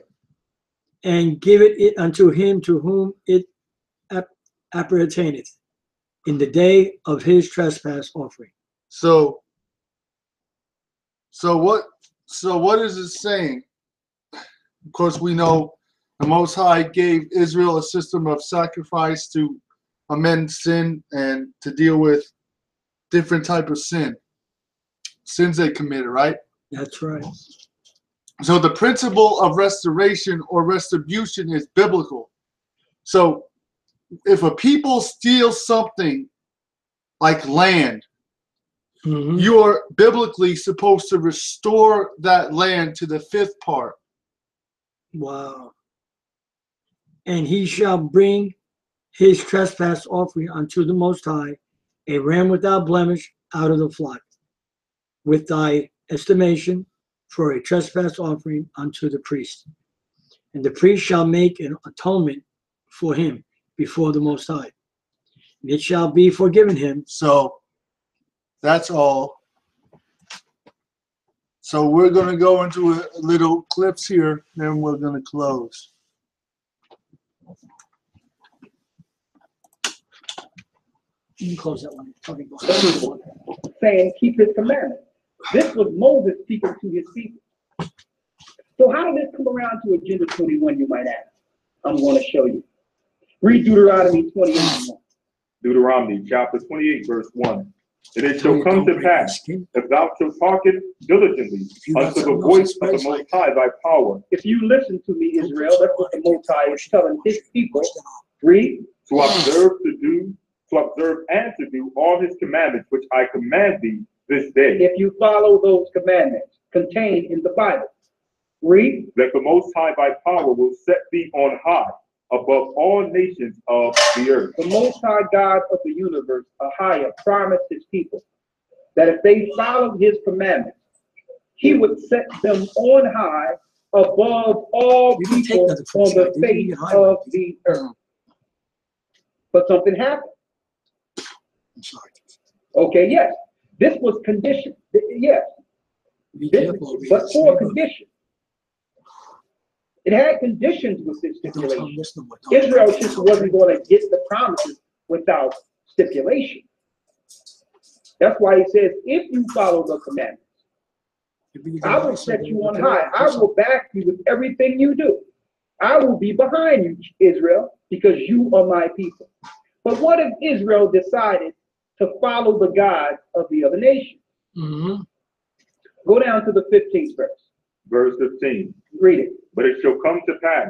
Speaker 1: And give it unto him to whom it appertaineth in the day of his trespass offering.
Speaker 2: So what is it saying? Of course, we know the Most High gave Israel a system of sacrifice to amend sin and to deal with different type of sins they committed, right?
Speaker 1: That's right.
Speaker 2: So the principle of restoration or retribution is biblical. So if a people steal something like land, you are biblically supposed to restore that land to the fifth part.
Speaker 1: Wow. And he shall bring his trespass offering unto the Most High, a ram without blemish out of the flock, with thy estimation for a trespass offering unto the priest. And the priest shall make an atonement for him before the Most High. And it shall be forgiven him.
Speaker 2: So that's all. So we're going to go into a little clips here, then we're going to close.
Speaker 1: You can close that one.
Speaker 11: Saying, keep his commandments. This was Moses speaking to his people. So how did this come around to Agenda 21, you might ask? I'm going to show you. Read Deuteronomy 28:1.
Speaker 13: Deuteronomy chapter 28, verse 1. And it shall come to pass, if thou shalt hearken diligently unto the voice of the Most High thy power.
Speaker 11: If you listen to me, Israel, that's what the Most High is telling his people. Read.
Speaker 13: To observe and to do all his commandments which I command thee this day.
Speaker 11: If you follow those commandments contained in the Bible. Read.
Speaker 13: That the Most High thy power will set thee on high above all nations of the earth.
Speaker 11: The Most High God of the universe, Ahayah, promised his people that if they followed his commandments, he would set them on high above all people on the face of the earth. But something happened.
Speaker 1: I'm sorry.
Speaker 11: Okay, yes. This was conditioned. Yes. But for a condition. It had conditions with this stipulation. Israel just wasn't going to get the promises without stipulation. That's why he says, if you follow the commandments, I will set you on high. I will back you with everything you do. I will be behind you, Israel, because you are my people. But what if Israel decided to follow the gods of the other nations? Go down to the 15th verse.
Speaker 13: Verse 15.
Speaker 11: Read it.
Speaker 13: But it shall come to pass,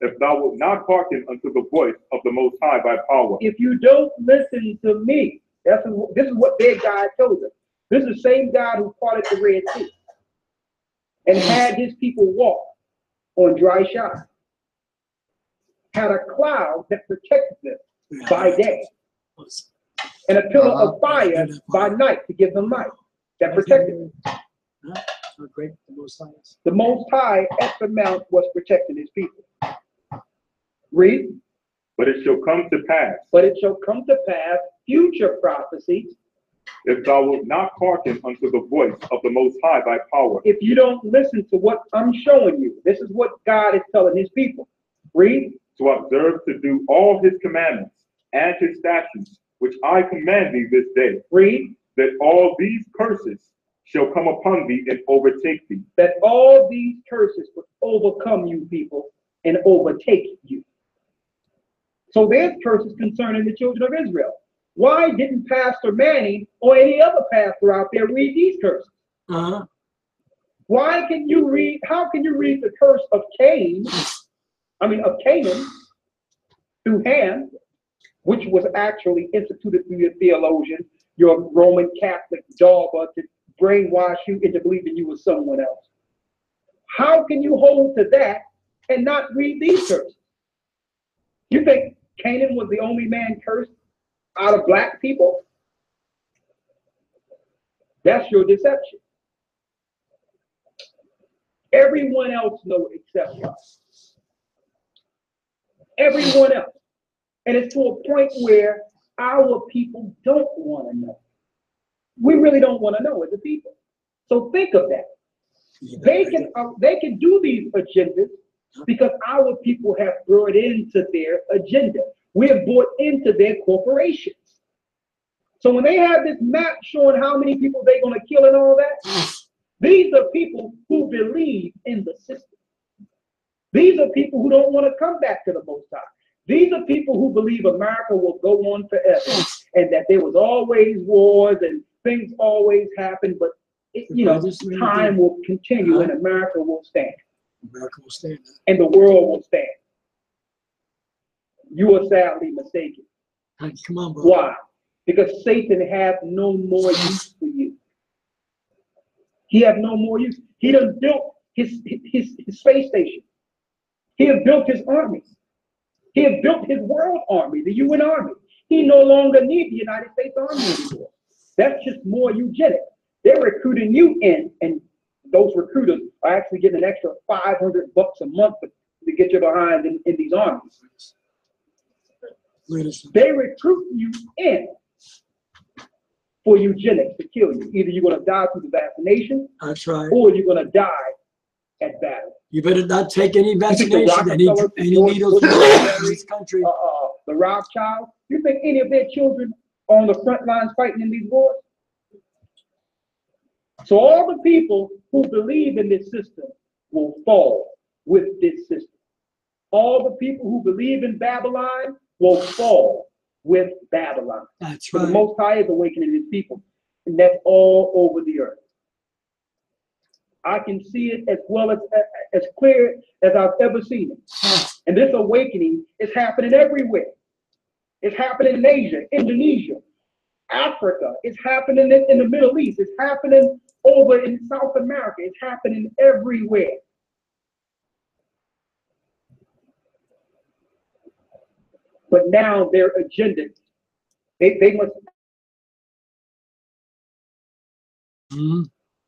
Speaker 13: if thou wilt not hearken unto the voice of the Most High thy power.
Speaker 11: If you don't listen to me, this is what their God told them. This is the same God who parted the Red Sea and had his people walk on dry shod. Had a cloud that protected them by day, and a pillar of fire by night to give them light that protected them. The Most High at the mount was protecting his people. Read.
Speaker 13: But it shall come to pass.
Speaker 11: But it shall come to pass, future prophecy.
Speaker 13: if thou wilt not hearken unto the voice of the Most High thy power.
Speaker 11: If you don't listen to what I'm showing you, this is what God is telling his people. Read.
Speaker 13: To observe to do all his commandments and his statutes, which I command thee this day.
Speaker 11: Read.
Speaker 13: That all these curses shall come upon thee and overtake thee.
Speaker 11: That all these curses will overcome you people and overtake you. So there's curses concerning the children of Israel. Why didn't Pastor Manning or any other pastor out there read these curses? Why can you read, how can you read the curse of Canaan through Ham, which was actually instituted through your theologian, your Roman Catholic dogma, to brainwash you into believing you were someone else? How can you hold to that and not read these curses? You think Canaan was the only man cursed out of black people? That's your deception. Everyone else knows except us. Everyone else. And it's to a point where our people don't want to know. We really don't want to know as a people. So think of that. They can do these agendas because our people have brought into their agenda. We have bought into their corporations. So when they have this map showing how many people they're going to kill and all that, these are people who believe in the system. These are people who don't want to come back to the Most High. These are people who believe America will go on forever and that there was always wars and things always happen, but time will continue and America will stand.
Speaker 1: America will stand.
Speaker 11: And the world will stand. You are sadly mistaken.
Speaker 1: Come on, bro.
Speaker 11: Why? Because Satan has no more use for you. He has no more use. He done built his space station. He has built his army. He has built his world army, the UN Army. He no longer needs the United States Army anymore. That's just more eugenic. They're recruiting you in, and those recruiters are actually getting an extra $500 a month to get you behind in these armies. They recruit you in for eugenics to kill you. Either you're going to die through the vaccination,
Speaker 1: that's right,
Speaker 11: or you're going to die at battle.
Speaker 1: You better not take any vaccination, any needles in this country.
Speaker 11: The Rothschild. You think any of their children are on the front lines fighting in these wars? So all the people who believe in this system will fall with this system. All the people who believe in Babylon will fall with Babylon.
Speaker 1: That's right.
Speaker 11: The Most High is awakening his people, and that's all over the earth. I can see it as well as clear as I've ever seen it. And this awakening is happening everywhere. It's happening in Asia, Indonesia, Africa. It's happening in the Middle East. It's happening over in South America. It's happening everywhere. But now their agenda, they must.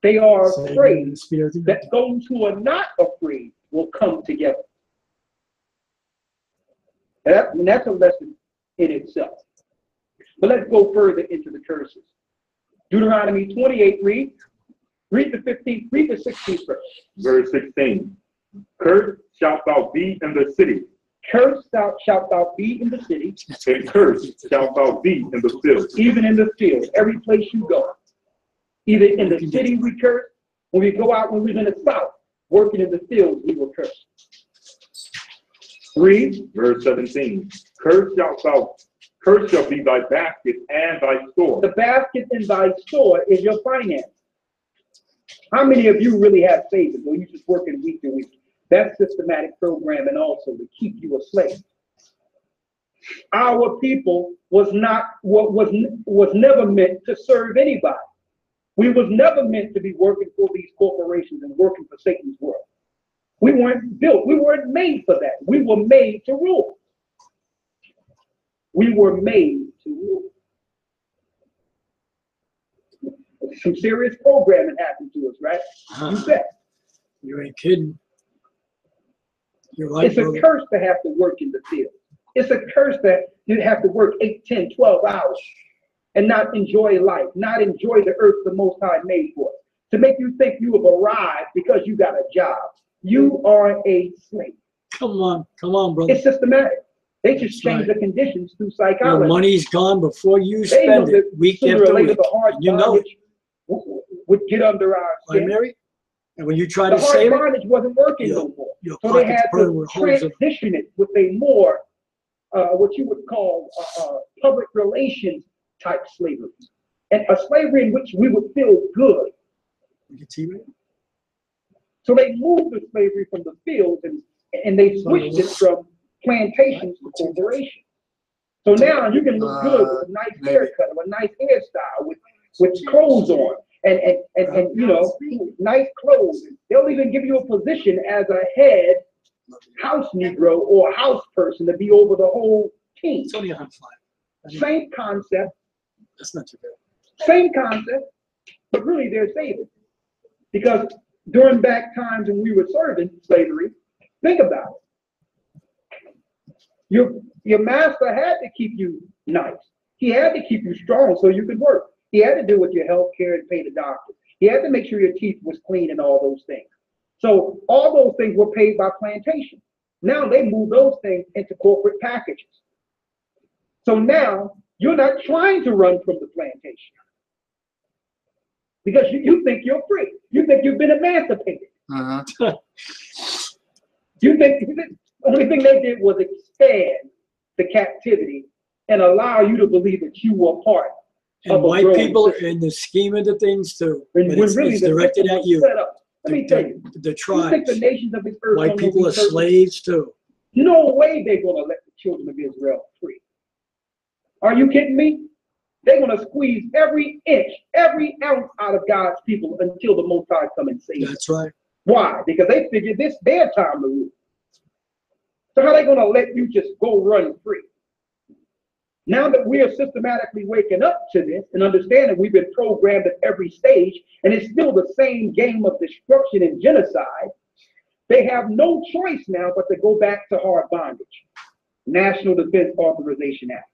Speaker 11: They are afraid that those who are not afraid will come together. And that's a lesson in itself. But let's go further into the curses. Deuteronomy 28, read the 15th, read the 16th verse.
Speaker 13: Verse 16. Cursed shalt thou be in the city.
Speaker 11: Cursed shalt thou be in the city.
Speaker 13: And cursed shalt thou be in the field.
Speaker 11: Even in the field, every place you go. Either in the city we curse, when we go out, when we're in the south, working in the fields, we will curse. Read.
Speaker 13: Verse 17. Cursed shall be thy basket and thy store.
Speaker 11: The basket in thy store is your finance. How many of you really have savings, or you just working week to week? That's systematic programming also to keep you a slave. Our people was never meant to serve anybody. We was never meant to be working for these corporations and working for Satan's world. We weren't built. We weren't made for that. We were made to rule. We were made to rule. Some serious programming happened to us, right? You bet.
Speaker 1: You ain't kidding. You're right,
Speaker 11: it's a curse to have to work in the field. It's a curse that you have to work 8, 10, 12 hours and not enjoy life, not enjoy the earth the Most High made for us, to make you think you have arrived because you got a job. You are a slave.
Speaker 1: Come on, brother.
Speaker 11: It's systematic. They just change the conditions through psychology.
Speaker 1: Your money's gone before you spend it, week after week. You know it.
Speaker 11: Would get under our skin.
Speaker 1: Right, Mary? And when you try to
Speaker 11: the hard
Speaker 1: save
Speaker 11: bondage wasn't working no more. So they had to transition it with a more, what you would call public relations type slavery. And a slavery in which we would feel good. So they moved the slavery from the fields and they switched it from plantations to corporations. So now you can look good with a nice haircut, or a nice hairstyle, with clothes on, and you know, nice clothes. They'll even give you a position as a head house Negro or house person to be over the whole team.
Speaker 1: It's only 105.
Speaker 11: Same concept.
Speaker 1: That's not too bad. Same
Speaker 11: concept, but really they're saving. Because during back times when we were serving slavery, think about it. Your master had to keep you nice. He had to keep you strong so you could work. He had to deal with your health care and pay the doctor. He had to make sure your teeth was clean and all those things. So all those things were paid by plantation. Now they move those things into corporate packages. So now you're not trying to run from the plantation because you think you're free. You think you've been emancipated. You think the only thing they did was expand the captivity and allow you to believe that you were part
Speaker 1: and white people are in the scheme of the things too.
Speaker 11: When really
Speaker 1: it's directed at you.
Speaker 11: Let me tell you,
Speaker 1: the tribes.
Speaker 11: You think the nations of this earth
Speaker 1: white people are slaves too.
Speaker 11: No way they're going to let the children of Israel free. Are you kidding me? They're going to squeeze every inch, every ounce out of God's people until the Most High come and save them.
Speaker 1: That's right.
Speaker 11: Why? Because they figure this their time to rule. So how are they going to let you just go run free? Now that we are systematically waking up to this and understanding we've been programmed at every stage, and it's still the same game of destruction and genocide, they have no choice now but to go back to hard bondage. National Defense Authorization Act.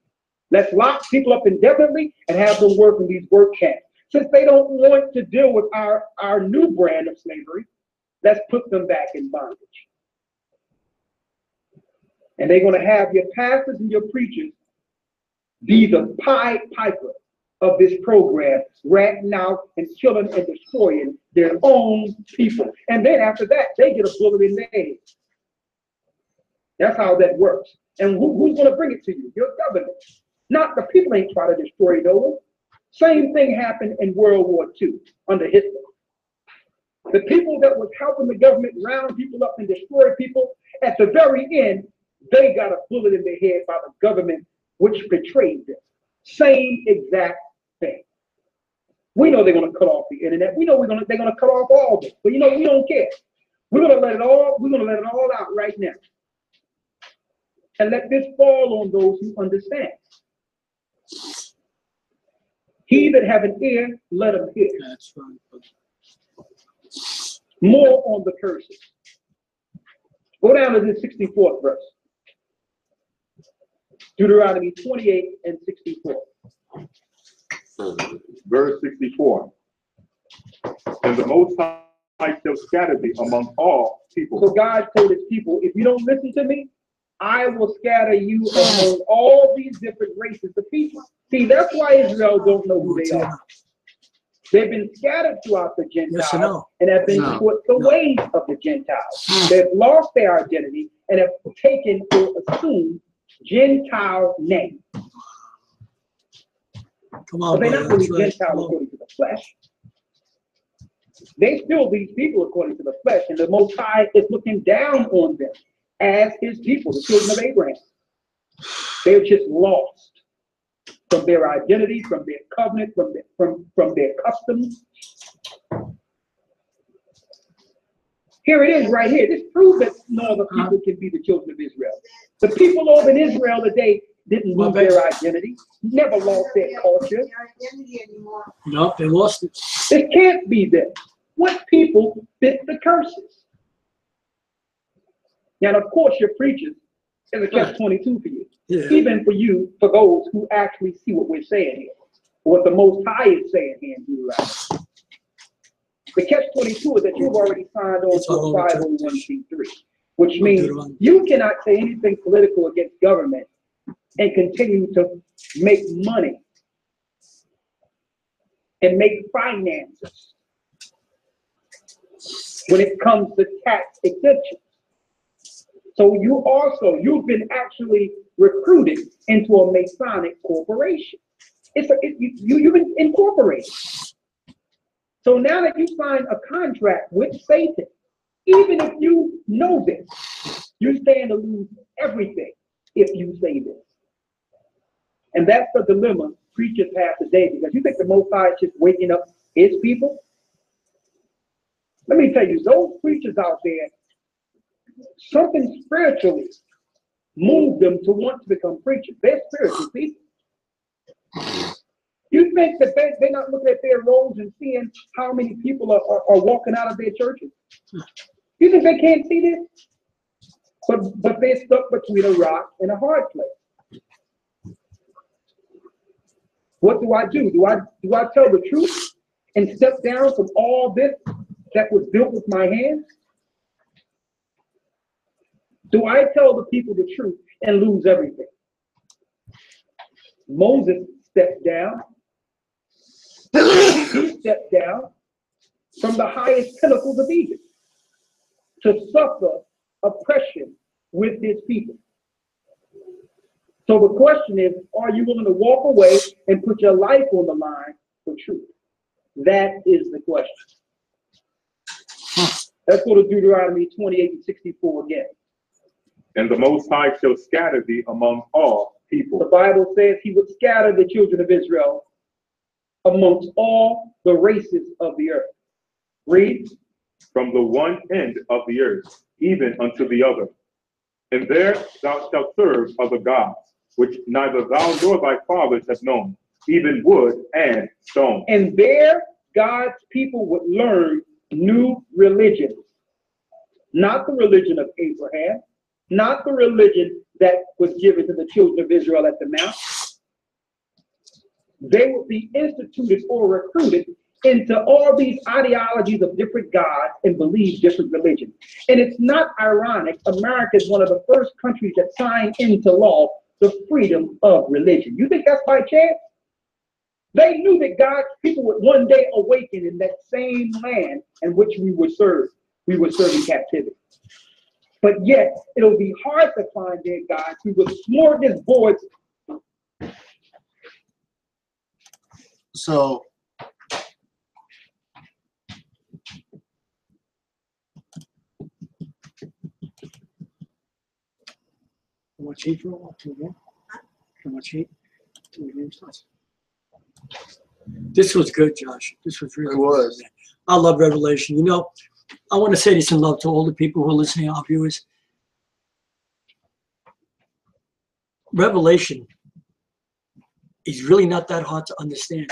Speaker 11: Let's lock people up indefinitely and have them work in these work camps. Since they don't want to deal with our new brand of slavery, let's put them back in bondage. And they're going to have your pastors and your preachers be the Pied Piper of this program, ratting out and killing and destroying their own people. And then after that, they get a bullet in their head. That's how that works. And who's going to bring it to you? Your government. Not the people ain't trying to destroy those. Same thing happened in World War II under Hitler. The people that was helping the government round people up and destroy people, at the very end, they got a bullet in their head by the government which betrayed them. Same exact thing. We know they're going to cut off the internet. We know they're going to cut off all this. But you know, we don't care. We're going to let it all out right now. And let this fall on those who understand. He that have an ear, let him hear.
Speaker 1: That's right.
Speaker 11: More on the curses. Go down to the 64th verse. Deuteronomy 28 and 64.
Speaker 13: Verse 64. And the Most High shall scatter thee among all people.
Speaker 11: So God told his people, if you don't listen to me, I will scatter you among all these different races of people. See, that's why Israel don't know who they are. They've been scattered throughout the Gentiles and have been taught the ways of the Gentiles. They've lost their identity and have taken or assumed Gentile name.
Speaker 1: Come on,
Speaker 11: but they're not really Gentiles according to the flesh. They still these people according to the flesh, and the Most High is looking down on them as his people, the children of Abraham. They're just lost from their identity, from their covenant, from their customs. Here it is right here. This proves that no other people can be the children of Israel. The people over in Israel today didn't lose their identity, never lost their culture.
Speaker 1: No, they lost it.
Speaker 11: It can't be them. What people fit the curses? Now, of course, your preachers is a catch-22 for you. Yeah. Even for you, for those who actually see what we're saying here. what the Most High is saying here in Deuteronomy. The catch-22 is that you've already signed on to a 501c3, which means you cannot say anything political against government and continue to make money and make finances when it comes to tax exemptions. So you've been actually recruited into a Masonic corporation. You've been incorporated. So now that you sign a contract with Satan, even if you know this, you stand to lose everything if you say this. And that's the dilemma preachers have today, because you think the Most High is just waking up his people? Let me tell you, those preachers out there, something spiritually moved them to want to become preachers. They're spiritual people. You think that they're not looking at their roles and seeing how many people are walking out of their churches? You think they can't see this? But they're stuck between a rock and a hard place. What do I do? Do I tell the truth and step down from all this that was built with my hands? Do I tell the people the truth and lose everything? Moses stepped down. He stepped down from the highest pinnacles of Egypt to suffer oppression with his people. So the question is, are you willing to walk away and put your life on the line for truth? That is the question. Let's go to Deuteronomy 28:64 again.
Speaker 13: And the Most High shall scatter thee among all people.
Speaker 11: The Bible says he would scatter the children of Israel amongst all the races of the earth. Read.
Speaker 13: From the one end of the earth, even unto the other. And there thou shalt serve other gods, which neither thou nor thy fathers have known, even wood and stone.
Speaker 11: And there God's people would learn new religions. Not the religion of Abraham, not the religion that was given to the children of Israel at the Mount. They would be instituted or recruited into all these ideologies of different gods and believe different religions. And it's not ironic, America is one of the first countries that signed into law the freedom of religion. You think that's by chance? They knew that God's people would one day awaken in that same land in which we were served. We were serving captivity. But yet, it'll be hard to find their God who would smorgasbord.
Speaker 2: So,
Speaker 1: How much heat for a while? How much heat? This was good, Josh. This was really good. I love Revelation. You know, I want to say this in love to all the people who are listening, our viewers. Revelation is really not that hard to understand.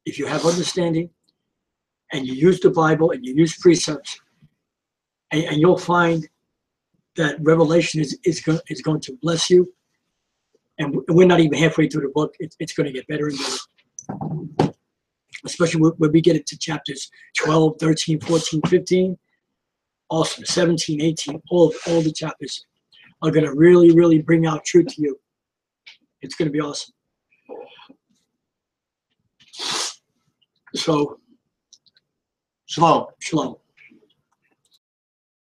Speaker 1: If you have understanding and you use the Bible and you use precepts, and you'll find that Revelation is going to bless you. And we're not even halfway through the book. It's going to get better and better. Especially when we get into chapters 12, 13, 14, 15, also 17, 18, all the chapters are going to really, really bring out truth to you. It's going to be awesome. So,
Speaker 2: Shalom.
Speaker 1: Shalom.